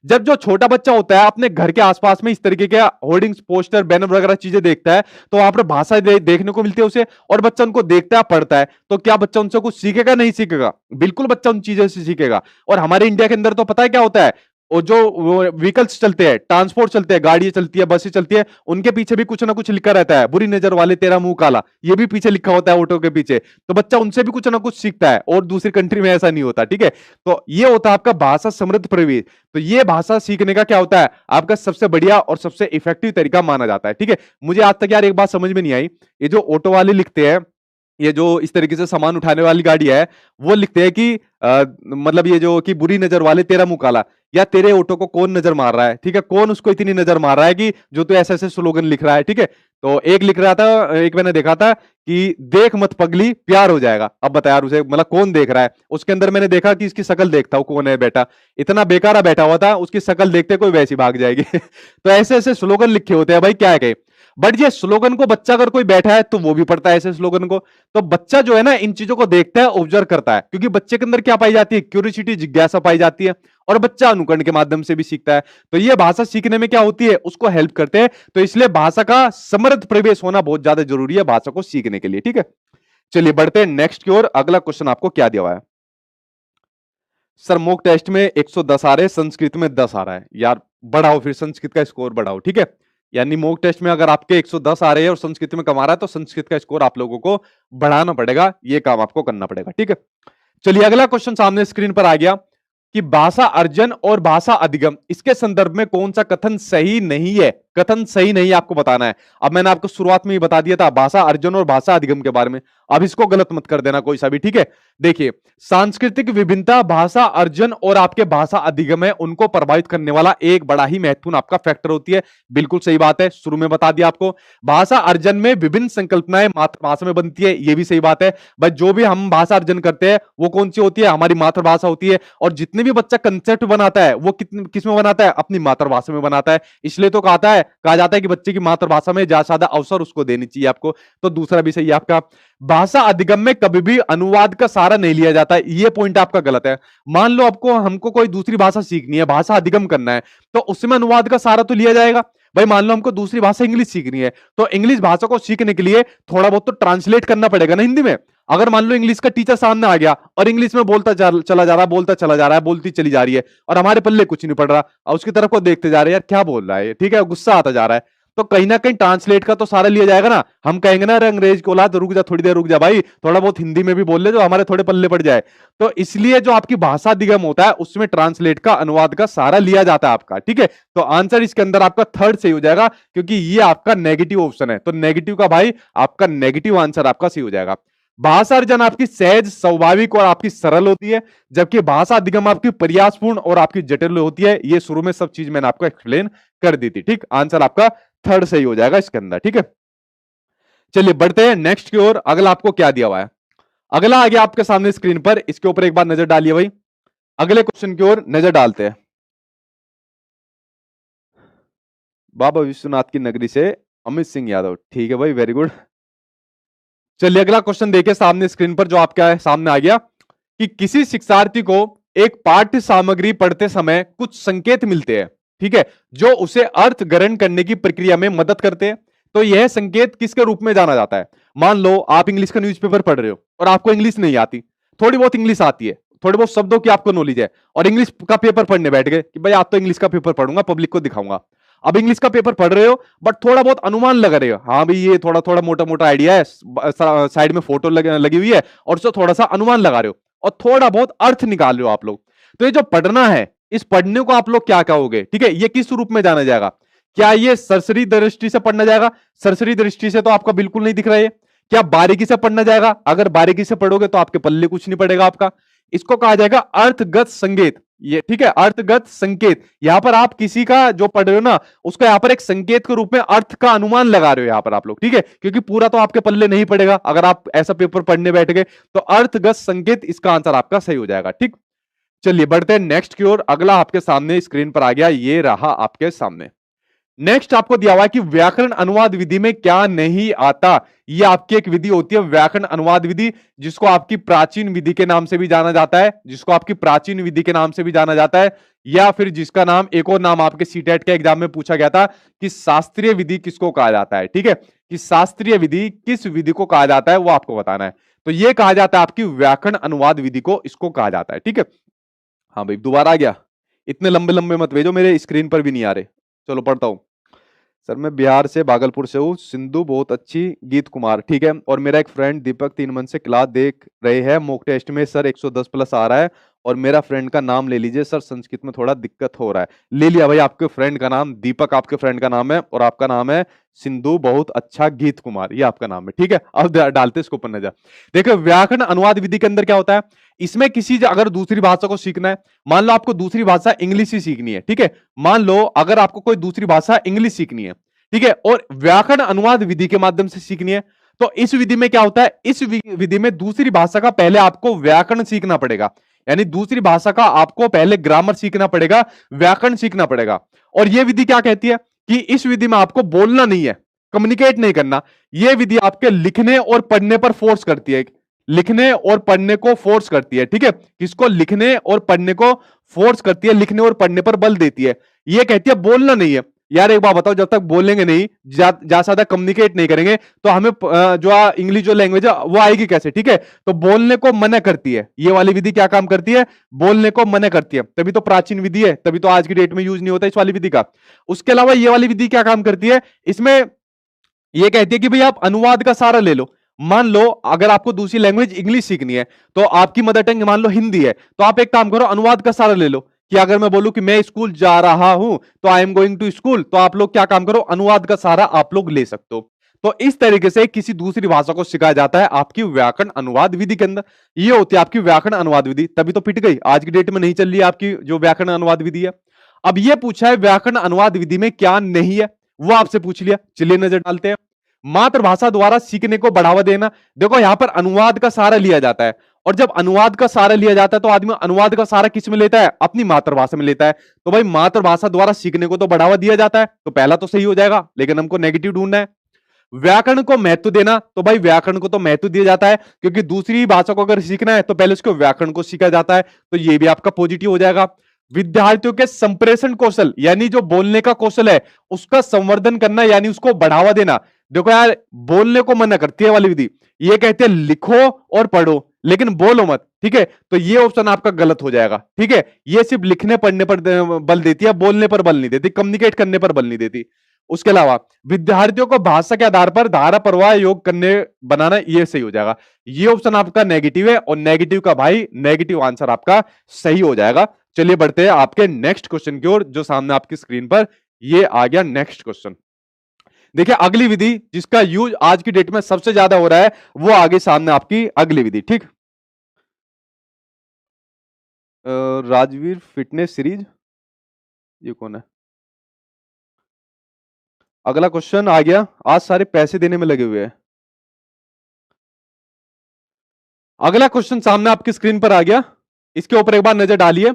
जब जो छोटा बच्चा होता है अपने घर के आसपास में इस तरीके के होर्डिंग्स, पोस्टर, बैनर वगैरह चीजें देखता है, तो वहां पर भाषा देखने को मिलती है उसे, और बच्चा उनको देखता है, पढ़ता है, तो क्या बच्चा उनसे कुछ सीखेगा? नहीं सीखेगा, बिल्कुल बच्चा उन चीजों से सीखेगा। और हमारे इंडिया के अंदर तो पता है क्या होता है, और जो व्हीकल्स चलते हैं, ट्रांसपोर्ट चलते हैं, गाड़ियां चलती है, बसें चलती है, उनके पीछे भी कुछ ना कुछ लिखा रहता है, बुरी नजर वाले तेरा मुंह काला, ये भी पीछे लिखा होता है ऑटो के पीछे। तो बच्चा उनसे भी कुछ ना कुछ सीखता है, और दूसरी कंट्री में ऐसा नहीं होता। ठीक है, तो ये होता है आपका भाषा समृद्ध परिवेश। तो ये भाषा सीखने का क्या होता है? आपका सबसे बढ़िया और सबसे इफेक्टिव तरीका माना जाता है। ठीक है, मुझे आज तक यार एक बात समझ में नहीं आई, ये जो ऑटो वाले लिखते हैं, ये जो इस तरीके से सामान उठाने वाली गाड़ी है, वो लिखते हैं कि मतलब ये जो कि बुरी नजर वाले तेरा मुंह काला, या तेरे ऑटो को कौन नजर मार रहा है? ठीक है, कौन उसको इतनी नजर मार रहा है कि जो तू ऐसे ऐसे स्लोगन लिख रहा है? ठीक है, तो एक लिख रहा था, एक मैंने देखा था कि देख मत पगली प्यार हो जाएगा। अब बता यार उसे मतलब कौन देख रहा है? उसके अंदर मैंने देखा कि इसकी शक्ल देखता हूं कौन है बेटा, इतना बेकारा बैठा हुआ था, उसकी शक्ल देखते कोई वैसी भाग जाएगी। तो ऐसे ऐसे स्लोगन लिखे होते हैं भाई, क्या है? बट ये स्लोगन को बच्चा अगर कोई बैठा है तो वो भी पढ़ता है ऐसे स्लोगन को। तो बच्चा जो है ना इन चीजों को देखता है, ऑब्जर्व करता है, क्योंकि बच्चे के अंदर क्या पाई जाती है? क्यूरियोसिटी, जिज्ञासा पाई जाती है, और बच्चा अनुकरण के माध्यम से भी सीखता है। तो ये भाषा सीखने में क्या होती है? उसको हेल्प करते हैं। तो इसलिए भाषा का समृद्ध परिवेश होना बहुत ज्यादा जरूरी है भाषा को सीखने के लिए। ठीक है, चलिए बढ़ते हैं नेक्स्ट की ओर। अगला क्वेश्चन आपको क्या दिया हुआ है? सर मॉक टेस्ट में 110 आ रहे हैं, संस्कृत में 10 आ रहा है। यार बढ़ाओ, फिर संस्कृत का स्कोर बढ़ाओ। ठीक है, यानी मॉक टेस्ट में अगर आपके 110 आ रहे हैं और संस्कृत में कम आ रहा है, तो संस्कृत का स्कोर आप लोगों को बढ़ाना पड़ेगा, ये काम आपको करना पड़ेगा। ठीक है, चलिए अगला क्वेश्चन सामने स्क्रीन पर आ गया कि भाषा अर्जन और भाषा अधिगम, इसके संदर्भ में कौन सा कथन सही नहीं है? कथन सही नहीं आपको बताना है। अब मैंने आपको शुरुआत में ही बता दिया था भाषा अर्जन और भाषा अधिगम के बारे में, अब इसको गलत मत कर देना कोई सा भी। ठीक है, देखिए सांस्कृतिक विभिन्नता भाषा अर्जन और आपके भाषा अधिगम है, उनको प्रभावित करने वाला एक बड़ा ही महत्वपूर्ण आपका फैक्टर होती है। बिल्कुल सही बात है, शुरू में बता दिया आपको। भाषा अर्जन में विभिन्न संकल्पनाएं मातृभाषा में बनती है, ये भी सही बात है। बट जो भी हम भाषा अर्जन करते हैं वो कौन सी होती है? हमारी मातृभाषा होती है। और जितने भी बच्चा कंसेप्ट बनाता है वो किस में बनाता है? अपनी मातृभाषा में बनाता है। इसलिए तो कहा जाता है कि बच्चे की मातृभाषा में ज्यादा अवसर उसको देनी चाहिए आपको। तो दूसरा भी सही है आपका। भाषा अधिगम में कभी भी अनुवाद का सहारा नहीं लिया जाता है, ये पॉइंट आपका गलत है। मान लो आपको हमको कोई दूसरी भाषा सीखनी है, भाषा अधिगम करना है, तो उसमें अनुवाद का सहारा तो लिया जाएगा। भाई मान लो हमको दूसरी भाषा इंग्लिश सीखनी है, तो इंग्लिश भाषा को सीखने के लिए थोड़ा बहुत तो ट्रांसलेट करना पड़ेगा ना हिंदी में। अगर मान लो इंग्लिश का टीचर सामने आ गया और इंग्लिश में बोलता चला जा रहा है, बोलता चला जा रहा है, बोलती चली जा रही है, और हमारे पल्ले कुछ नहीं पड़ रहा, और उसकी तरफ को देखते जा रहे हैं यार क्या बोल रहा है, ठीक है, गुस्सा आता जा रहा है, तो कहीं ना कहीं ट्रांसलेट का तो सारा लिया जाएगा ना। हम कहेंगे ना, अरे अंग्रेज को औलाद रुक जा, थोड़ी देर रुक जा भाई, थोड़ा बहुत हिंदी में भी बोल ले जो हमारे थोड़े पल्ले पड़ जाए। तो इसलिए जो आपकी भाषा अधिगम होता है उसमें ट्रांसलेट का, अनुवाद का सहारा लिया जाता है आपका, ठीक है। तो आंसर इसके अंदर आपका थर्ड सही हो जाएगा, क्योंकि ये आपका नेगेटिव ऑप्शन है। तो नेगेटिव का भाई आपका नेगेटिव आंसर आपका सही हो जाएगा। भाषा अर्जन आपकी सहज, स्वाभाविक और आपकी सरल होती है, जबकि भाषा अधिगम आपकी प्रयासपूर्ण और आपकी जटिल होती है। ये शुरू में सब चीज मैंने आपको एक्सप्लेन कर दी थी, ठीक। आंसर आपका थर्ड सही हो जाएगा इसके अंदर, ठीक है। चलिए बढ़ते हैं नेक्स्ट की ओर। अगला आपको क्या दिया हुआ है, अगला आ गया आपके सामने स्क्रीन पर, इसके ऊपर एक बार नजर डालिए भाई। अगले क्वेश्चन की ओर नजर डालते हैं। बाबा विश्वनाथ की नगरी से अमित सिंह यादव, ठीक है भाई, वेरी गुड। चलिए अगला क्वेश्चन देखिए सामने स्क्रीन पर, जो आपका है सामने आ गया कि किसी शिक्षार्थी को एक पाठ्य सामग्री पढ़ते समय कुछ संकेत मिलते हैं, ठीक है, जो उसे अर्थ ग्रहण करने की प्रक्रिया में मदद करते हैं। तो यह संकेत किसके रूप में जाना जाता है। मान लो आप इंग्लिश का न्यूज़पेपर पढ़ रहे हो और आपको इंग्लिश नहीं आती, थोड़ी बहुत इंग्लिश आती है, थोड़े बहुत शब्दों की आपको नॉलेज है, और इंग्लिश का पेपर पढ़ने बैठ गए कि भाई आप तो इंग्लिश का पेपर पढ़ूंगा, पब्लिक को दिखाऊंगा। अब इंग्लिश का पेपर पढ़ रहे हो बट थोड़ा बहुत अनुमान लगा रहे हो, हाँ भाई ये थोड़ा थोड़ा मोटा मोटा आइडिया है, साइड में फोटो लगी हुई है और उससे थोड़ा सा अनुमान लगा रहे हो और थोड़ा बहुत अर्थ निकाल रहे हो आप लोग। तो ये जो पढ़ना है, इस पढ़ने को आप लोग क्या कहोगे, ठीक है। ये किस रूप में जाना जाएगा, क्या ये सरसरी दृष्टि से पढ़ना जाएगा, सरसरी दृष्टि से तो आपका बिल्कुल नहीं दिख रहा है, क्या बारीकी से पढ़ना जाएगा, अगर बारीकी से पढ़ोगे तो आपके पल्ले कुछ नहीं पड़ेगा आपका। इसको कहा जाएगा अर्थगत संकेत, ये ठीक है, अर्थगत संकेत। यहां पर आप किसी का जो पढ़ रहे हो ना, उसका यहां पर एक संकेत के रूप में अर्थ का अनुमान लगा रहे हो यहां पर आप लोग, ठीक है, क्योंकि पूरा तो आपके पल्ले नहीं पड़ेगा अगर आप ऐसा पेपर पढ़ने बैठ गए। तो अर्थगत संकेत इसका आंसर आपका सही हो जाएगा, ठीक। चलिए बढ़ते हैं नेक्स्ट की ओर। अगला आपके सामने स्क्रीन पर आ गया, ये रहा आपके सामने। नेक्स्ट आपको दिया हुआ है कि व्याकरण अनुवाद विधि में क्या नहीं आता। यह आपकी एक विधि होती है व्याकरण अनुवाद विधि, जिसको आपकी प्राचीन विधि के नाम से भी जाना जाता है, जिसको आपकी प्राचीन विधि के नाम से भी जाना जाता है, या फिर जिसका नाम, एक और नाम आपके सीटेट के एग्जाम में पूछा गया था कि शास्त्रीय विधि किसको कहा जाता है, ठीक है, कि शास्त्रीय विधि किस विधि को कहा जाता है वो आपको बताना है। तो यह कहा जाता है आपकी व्याकरण अनुवाद विधि को, इसको कहा जाता है, ठीक है। हाँ भाई दोबारा आ गया, इतने लंबे लंबे मत भेजो, मेरे स्क्रीन पर भी नहीं आ रहे। चलो पढ़ता हूं। सर मैं बिहार से, भागलपुर से हूँ, सिंधु बहुत अच्छी, गीत कुमार, ठीक है, और मेरा एक फ्रेंड दीपक 3 मंथ से क्लास देख रहे हैं, मॉक टेस्ट में सर 110 प्लस आ रहा है, और मेरा फ्रेंड का नाम ले लीजिए सर, संस्कृत में थोड़ा दिक्कत हो रहा है। ले लिया भाई, आपके फ्रेंड का नाम दीपक, आपके फ्रेंड का नाम है, और आपका नाम है सिंधु बहुत अच्छा, गीत कुमार, ये आपका नाम है, ठीक है। अब डालते इसको ऊपर नजर। देखो व्याकरण अनुवाद विधि के अंदर क्या होता है, इसमें किसी अगर दूसरी भाषा को सीखना है, मान लो आपको दूसरी भाषा इंग्लिश ही सीखनी है, ठीक है, मान लो अगर आपको कोई दूसरी भाषा इंग्लिश सीखनी है, ठीक है, और व्याकरण अनुवाद विधि के माध्यम से सीखनी है, तो इस विधि में क्या होता है, इस विधि में दूसरी भाषा का पहले आपको व्याकरण सीखना पड़ेगा, यानी दूसरी भाषा का आपको पहले ग्रामर सीखना पड़ेगा, व्याकरण सीखना पड़ेगा। और यह विधि क्या कहती है कि इस विधि में आपको बोलना नहीं है, कम्युनिकेट नहीं करना, यह विधि आपके लिखने और पढ़ने पर फोर्स करती है, लिखने और पढ़ने को फोर्स करती है, ठीक है, किसको, लिखने और पढ़ने को फोर्स करती है, लिखने और पढ़ने पर बल देती है। यह कहती है बोलना नहीं है। यार एक बात बताओ, जब तक बोलेंगे नहीं, ज्यादा कम्युनिकेट नहीं करेंगे, तो हमें जो इंग्लिश जो लैंग्वेज है वो आएगी कैसे, ठीक है। तो बोलने को मना करती है, ये वाली विधि क्या काम करती है, बोलने को मना करती है, तभी तो प्राचीन विधि है, तभी तो आज की डेट में यूज नहीं होता इस वाली विधि का। उसके अलावा ये वाली विधि क्या काम करती है, इसमें यह कहती है कि भाई आप अनुवाद का सहारा ले लो। मान लो अगर आपको दूसरी लैंग्वेज इंग्लिश सीखनी है, तो आपकी मदर टंग मान लो हिंदी है, तो आप एक काम करो, अनुवाद का सहारा ले लो, कि अगर मैं बोलूं कि मैं स्कूल जा रहा हूं, तो I am going to school, तो आप लोग क्या काम करो, अनुवाद का सहारा आप लोग ले सकते हो। तो इस तरीके से किसी दूसरी भाषा को सिखाया जाता है आपकी व्याकरण अनुवाद विधि के अंदर। ये होती है आपकी व्याकरण अनुवाद विधि, तभी तो पिट गई, आज की डेट में नहीं चल रही है आपकी जो व्याकरण अनुवाद विधि है। अब ये पूछा है व्याकरण अनुवाद विधि में क्या नहीं है, वो आपसे पूछ लिया। चलिए नजर डालते हैं। मातृभाषा द्वारा सीखने को बढ़ावा देना, देखो यहां पर अनुवाद का सहारा लिया जाता है, और जब अनुवाद का सहारा लिया जाता है तो आदमी अनुवाद का सहारा किस में लेता है, अपनी मातृभाषा में लेता है। तो भाई मातृभाषा द्वारा सीखने को तो बढ़ावा दिया जाता है, तो पहला तो सही हो जाएगा, लेकिन हमको नेगेटिव ढूंढना है। व्याकरण को महत्व देना, तो भाई व्याकरण को तो महत्व दिया जाता है, क्योंकि दूसरी भाषा को अगर सीखना है तो पहले उसको व्याकरण को सीखा जाता है, तो ये भी आपका पॉजिटिव हो जाएगा। विद्यार्थियों के संप्रेषण कौशल, यानी जो बोलने का कौशल है उसका संवर्धन करना, यानी उसको बढ़ावा देना। देखो यार, बोलने को मना करती है वाली विधि, ये कहते हैं लिखो और पढ़ो लेकिन बोलो मत, ठीक है, तो ये ऑप्शन आपका गलत हो जाएगा, ठीक है। ये सिर्फ लिखने पढ़ने पर बल देती है, बोलने पर बल नहीं देती, कम्युनिकेट करने पर बल नहीं देती। उसके अलावा विद्यार्थियों को भाषा के आधार पर धारा प्रवाह योग करने बनाना, ये सही हो जाएगा। ये ऑप्शन आपका नेगेटिव है और नेगेटिव का भाई नेगेटिव आंसर आपका सही हो जाएगा। चलिए बढ़ते हैं आपके नेक्स्ट क्वेश्चन की ओर, जो सामने आपकी स्क्रीन पर ये आ गया नेक्स्ट क्वेश्चन। देखिए अगली विधि जिसका यूज आज की डेट में सबसे ज्यादा हो रहा है वो आगे सामने आपकी अगली विधि, ठीक। राजवीर फिटनेस सीरीज, ये कौन है? अगला क्वेश्चन आ गया, आज सारे पैसे देने में लगे हुए हैं। अगला क्वेश्चन सामने आपकी स्क्रीन पर आ गया, इसके ऊपर एक बार नजर डालिए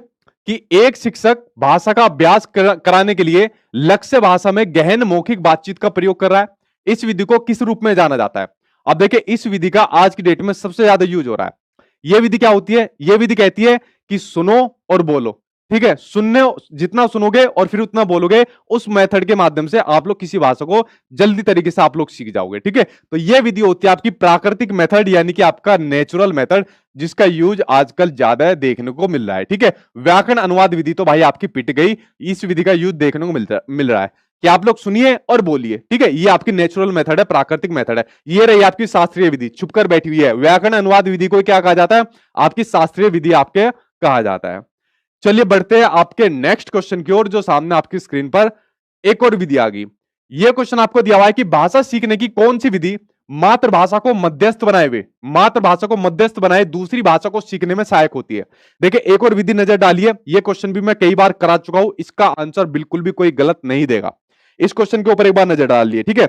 कि एक शिक्षक भाषा का अभ्यास कराने के लिए लक्ष्य भाषा में गहन मौखिक बातचीत का प्रयोग कर रहा है। इस विधि को किस रूप में जाना जाता है? अब देखिए इस विधि का आज की डेट में सबसे ज्यादा यूज हो रहा है। यह विधि क्या होती है? यह विधि कहती है कि सुनो और बोलो, ठीक है। सुनने, जितना सुनोगे और फिर उतना बोलोगे, उस मेथड के माध्यम से आप लोग किसी भाषा को जल्दी तरीके से आप लोग सीख जाओगे, ठीक है। तो यह विधि होती है आपकी प्राकृतिक मेथड, यानी कि आपका नेचुरल मेथड, जिसका यूज आजकल ज्यादा देखने को मिल रहा है, ठीक है। व्याकरण अनुवाद विधि तो भाई आपकी पिट गई, इस विधि का यूज देखने को मिल रहा है कि आप लोग सुनिए और बोलिए, ठीक है। ये आपकी नेचुरल मेथड है, प्राकृतिक मेथड है। ये रही आपकी शास्त्रीय विधि, छुपकर बैठी हुई है। व्याकरण अनुवाद विधि को क्या कहा जाता है? आपकी शास्त्रीय विधि आपके कहा जाता है। चलिए बढ़ते हैं आपके नेक्स्ट क्वेश्चन की ओर, जो सामने आपकी स्क्रीन पर एक और विधि आ गई। यह क्वेश्चन आपको दिया हुआ है कि भाषा सीखने की कौन सी विधि मातृभाषा को मध्यस्थ बनाए हुए, मातृभाषा को मध्यस्थ बनाए दूसरी भाषा को सीखने में सहायक होती है। देखिए एक और विधि नजर डालिए, यह क्वेश्चन भी मैं कई बार करा चुका हूं, इसका आंसर बिल्कुल भी कोई गलत नहीं देगा। इस क्वेश्चन के ऊपर एक बार नजर डालिए, ठीक है।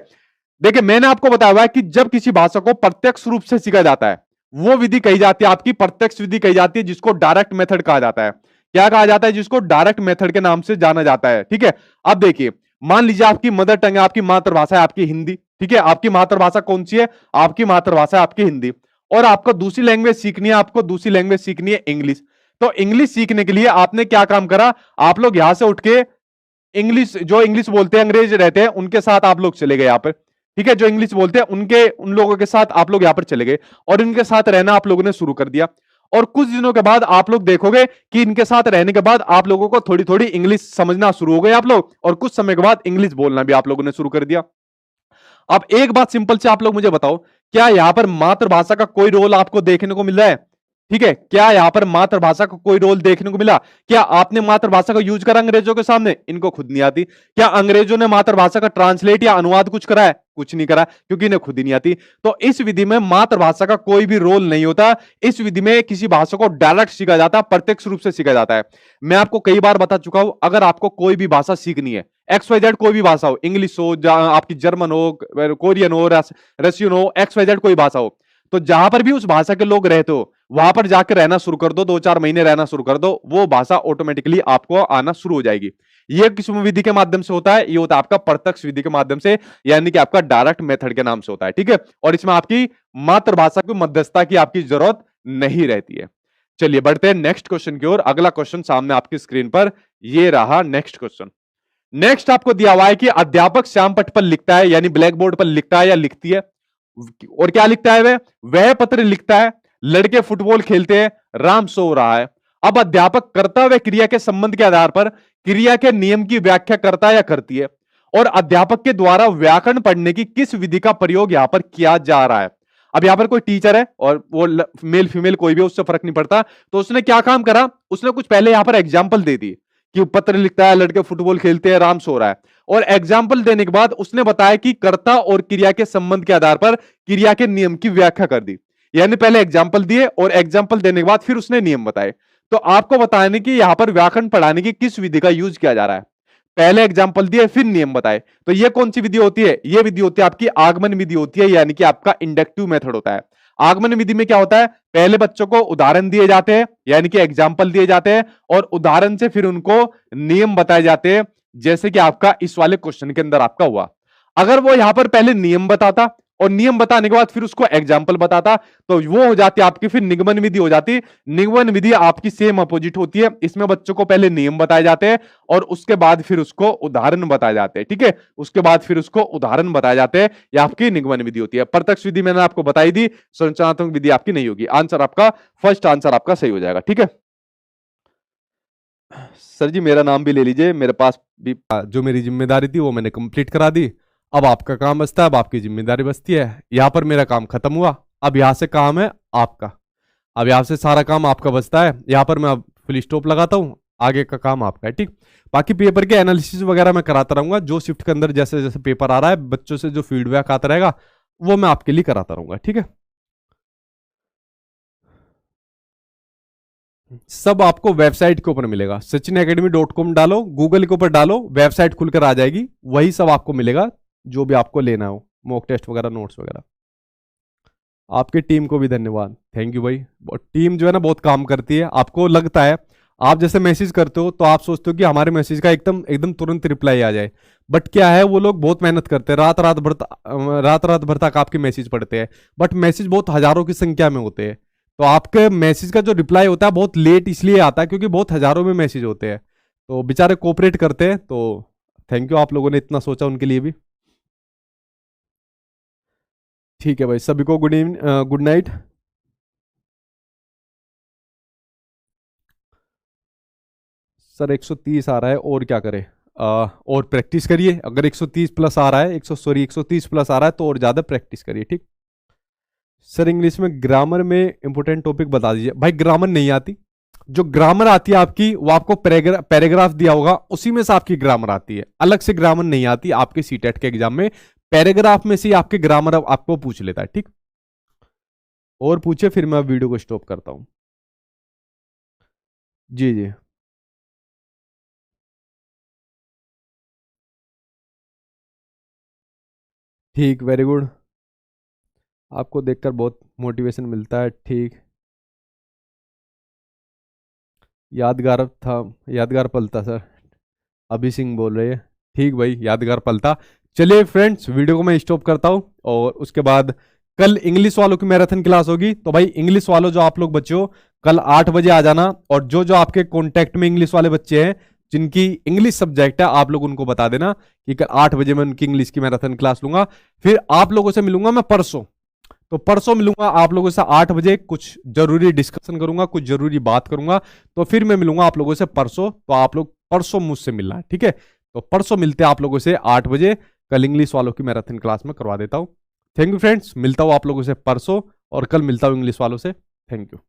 देखिए मैंने आपको बताया हुआ है कि जब किसी भाषा को प्रत्यक्ष रूप से सीखा जाता है, वो विधि कही जाती है आपकी प्रत्यक्ष विधि कही जाती है, जिसको डायरेक्ट मेथड कहा जाता है। क्या कहा जाता है? जिसको डायरेक्ट मेथड के नाम से जाना जाता है, ठीक है। अब देखिए मान लीजिए आपकी मदर टंग है, आपकी मातृभाषा है आपकी हिंदी, ठीक है। आपकी मातृभाषा कौन सी है? आपकी मातृभाषा है आपकी हिंदी, और आपको दूसरी लैंग्वेज सीखनी है, आपको दूसरी लैंग्वेज सीखनी है इंग्लिश। तो इंग्लिश सीखने के लिए आपने क्या काम करा? आप लोग यहां से उठ के इंग्लिश, जो इंग्लिश बोलते हैं अंग्रेज रहते हैं उनके साथ आप लोग चले गए यहाँ पर, ठीक है। जो इंग्लिश बोलते हैं उन लोगों के साथ आप लोग यहाँ पर चले गए और इनके साथ रहना आप लोगों ने शुरू कर दिया। और कुछ दिनों के बाद आप लोग देखोगे कि इनके साथ रहने के बाद आप लोगों को थोड़ी थोड़ी इंग्लिश समझना शुरू हो गए आप लोग, और कुछ समय के बाद इंग्लिश बोलना भी आप लोगों ने शुरू कर दिया। अब एक बात सिंपल से आप लोग मुझे बताओ, क्या यहां पर मातृभाषा का कोई रोल आपको देखने को मिल रहा है? ठीक है, क्या यहां पर मातृभाषा का कोई रोल देखने को मिला? क्या आपने मातृभाषा का यूज करा अंग्रेजों के सामने? इनको खुद नहीं आती। क्या अंग्रेजों ने मातृभाषा का ट्रांसलेट या अनुवाद कुछ करा है? कुछ नहीं करा, क्योंकि इन्हें खुद ही नहीं आती। तो इस विधि में मातृभाषा का कोई भी रोल नहीं होता। इस विधि में किसी भाषा को डायरेक्ट सीखा जाता है, प्रत्यक्ष रूप से सीखा जाता है। मैं आपको कई बार बता चुका हूं, अगर आपको कोई भी भाषा सीखनी है, XYZ कोई भी भाषा हो, इंग्लिश हो, आपकी जर्मन हो, कोरियन हो, रशियन हो, XYZ कोई भाषा हो, तो जहां पर भी उस भाषा के लोग रहते हो वहां पर जाकर रहना शुरू कर दो, 2-4 महीने रहना शुरू कर दो, वो भाषा ऑटोमेटिकली आपको आना शुरू हो जाएगी। ये किस विधि के माध्यम से होता है? ये होता है आपका प्रत्यक्ष विधि के माध्यम से, यानी कि आपका डायरेक्ट मेथड के नाम से होता है, ठीक है। और इसमें आपकी मातृभाषा की मध्यस्थता की आपकी जरूरत नहीं रहती है। चलिए बढ़ते हैं नेक्स्ट क्वेश्चन की ओर। अगला क्वेश्चन सामने आपकी स्क्रीन पर ये रहा नेक्स्ट क्वेश्चन। नेक्स्ट आपको दिया हुआ है कि अध्यापक श्याम पट पर लिखता है, यानी ब्लैक बोर्ड पर लिखता है या लिखती है, और क्या लिखता है? वह पत्र लिखता है, लड़के फुटबॉल खेलते हैं, राम सो रहा है। अब अध्यापक कर्ता व क्रिया के संबंध के आधार पर क्रिया के नियम की व्याख्या करता है या करती है, और अध्यापक के द्वारा व्याकरण पढ़ने की किस विधि का प्रयोग यहां पर किया जा रहा है? अब यहां पर कोई टीचर है और वो मेल फीमेल कोई भी, उससे फर्क नहीं पड़ता। तो उसने क्या काम करा? उसने कुछ पहले यहां पर एग्जाम्पल दे दी कि पत्र लिखता है, लड़के फुटबॉल खेलते हैं, राम सो रहा है, और एग्जाम्पल देने के बाद उसने बताया कि कर्ता और क्रिया के संबंध के आधार पर क्रिया के नियम की व्याख्या कर दी। यानी पहले एग्जाम्पल दिए और एग्जाम्पल देने के बाद फिर उसने नियम बताए। तो आपको बताने की यहां पर व्याकरण पढ़ाने की किस विधि का यूज किया जा रहा है? पहले एग्जाम्पल दिए फिर नियम बताए, तो यह कौन सी विधि होती है? यह विधि होती है आपकी आगमन विधि होती है, यानी कि आपका इंडक्टिव मेथड होता है। आगमन विधि में क्या होता है? पहले बच्चों को उदाहरण दिए जाते हैं, यानी कि एग्जाम्पल दिए जाते हैं, और उदाहरण से फिर उनको नियम बताए जाते हैं, जैसे कि आपका इस वाले क्वेश्चन के अंदर आपका हुआ। अगर वो यहां पर पहले नियम बताता और नियम बताने के बाद फिर उसको एग्जाम्पल बताता, तो वो हो जाती आपकी फिर निगमन विधि हो जाती। निगमन विधि आपकी सेम अपोजिट होती है, इसमें बच्चों को पहले नियम बताए जाते हैं और उसके बाद फिर उसको उदाहरण बताए जाते हैं, ठीक है। उसके बाद फिर उसको उदाहरण बताए जाते हैं, यह आपकी निगमन विधि होती है। प्रत्यक्ष विधि मैंने आपको बताई दी, संरचनात्मक विधि आपकी नहीं होगी। आंसर आपका फर्स्ट आंसर आपका सही हो जाएगा, ठीक है। सर जी मेरा नाम भी ले लीजिए, मेरे पास भी। जो मेरी जिम्मेदारी थी वो मैंने कंप्लीट करा दी। अब आपका काम बचता है, अब आपकी जिम्मेदारी बचती है। यहाँ पर मेरा काम खत्म हुआ, अब यहाँ से काम है आपका। अब यहाँ से सारा काम आपका बचता है, यहाँ पर मैं अब फुल स्टॉप लगाता हूँ। आगे का काम आपका है, ठीक। बाकी पेपर के एनालिसिस वगैरह मैं कराता रहूंगा, जो शिफ्ट के अंदर जैसे जैसे पेपर आ रहा है, बच्चों से जो फीडबैक आता रहेगा वो मैं आपके लिए कराता रहूंगा, ठीक है। सब आपको वेबसाइट के ऊपर मिलेगा। sachinacademy.com डालो, गूगल के ऊपर डालो, वेबसाइट खुलकर आ जाएगी, वही सब आपको मिलेगा जो भी आपको लेना हो, मॉक टेस्ट वगैरह, नोट्स वगैरह। आपकी टीम को भी धन्यवाद, थैंक यू भाई। टीम जो है ना बहुत काम करती है। आपको लगता है आप जैसे मैसेज करते हो तो आप सोचते हो कि हमारे मैसेज का एकदम एकदम तुरंत रिप्लाई आ जाए, बट क्या है वो लोग बहुत मेहनत करते हैं, रात रात भर तक आपके मैसेज पढ़ते हैं। बट मैसेज बहुत हजारों की संख्या में होते हैं, तो आपके मैसेज का जो रिप्लाई होता है बहुत लेट इसलिए आता है क्योंकि बहुत हजारों में मैसेज होते हैं, तो बेचारे कोऑपरेट करते हैं। तो थैंक यू, आप लोगों ने इतना सोचा उनके लिए भी। ठीक है भाई, सभी को good evening, good night. Sir 130 आ रहा है, और क्या करें? और प्रैक्टिस करिए। अगर 130 प्लस आ रहा है, 130 प्लस आ रहा है तो और ज़्यादा प्रैक्टिस करिए, ठीक। सर इंग्लिश में ग्रामर में इंपॉर्टेंट टॉपिक बता दीजिए। भाई ग्रामर नहीं आती, जो ग्रामर आती है आपकी वो आपको पैराग्राफ दिया होगा उसी में से आपकी ग्रामर आती है, अलग से ग्रामर नहीं आती आपके सीटेट के एग्जाम में। पैराग्राफ में से आपके ग्रामर आपको पूछ लेता है, ठीक। और पूछे फिर मैं वीडियो को स्टॉप करता हूं। जी जी। ठीक, वेरी गुड। आपको देखकर बहुत मोटिवेशन मिलता है, ठीक। यादगार था, यादगार पल था सर, अभी सिंह बोल रहे हैं। ठीक भाई, यादगार पल था। चलिए फ्रेंड्स, वीडियो को मैं स्टॉप करता हूं, और उसके बाद कल इंग्लिश वालों की मैराथन क्लास होगी। तो भाई इंग्लिश वालों जो आप लोग बच्चे हो, कल 8 बजे आ जाना। और जो जो आपके कॉन्टेक्ट में इंग्लिश वाले बच्चे हैं जिनकी इंग्लिश सब्जेक्ट है, आप लोग उनको बता देना कि कल 8 बजे मैं उनकी इंग्लिश की मैराथन क्लास लूंगा। फिर आप लोगों से मिलूंगा मैं परसों। तो परसों मिलूंगा आप लोगों से 8 बजे, कुछ जरूरी डिस्कशन करूंगा, कुछ जरूरी बात करूंगा। तो फिर मैं मिलूंगा आप लोगों से परसों। तो आप लोग परसों मुझसे मिलना है, ठीक है। तो परसों मिलते हैं आप लोगों से 8 बजे। कल इंग्लिश वालों की मैराथन क्लास में करवा देता हूं। थैंक यू फ्रेंड्स, मिलता हूं आप लोगों से परसों, और कल मिलता हूं इंग्लिश वालों से। Thank you.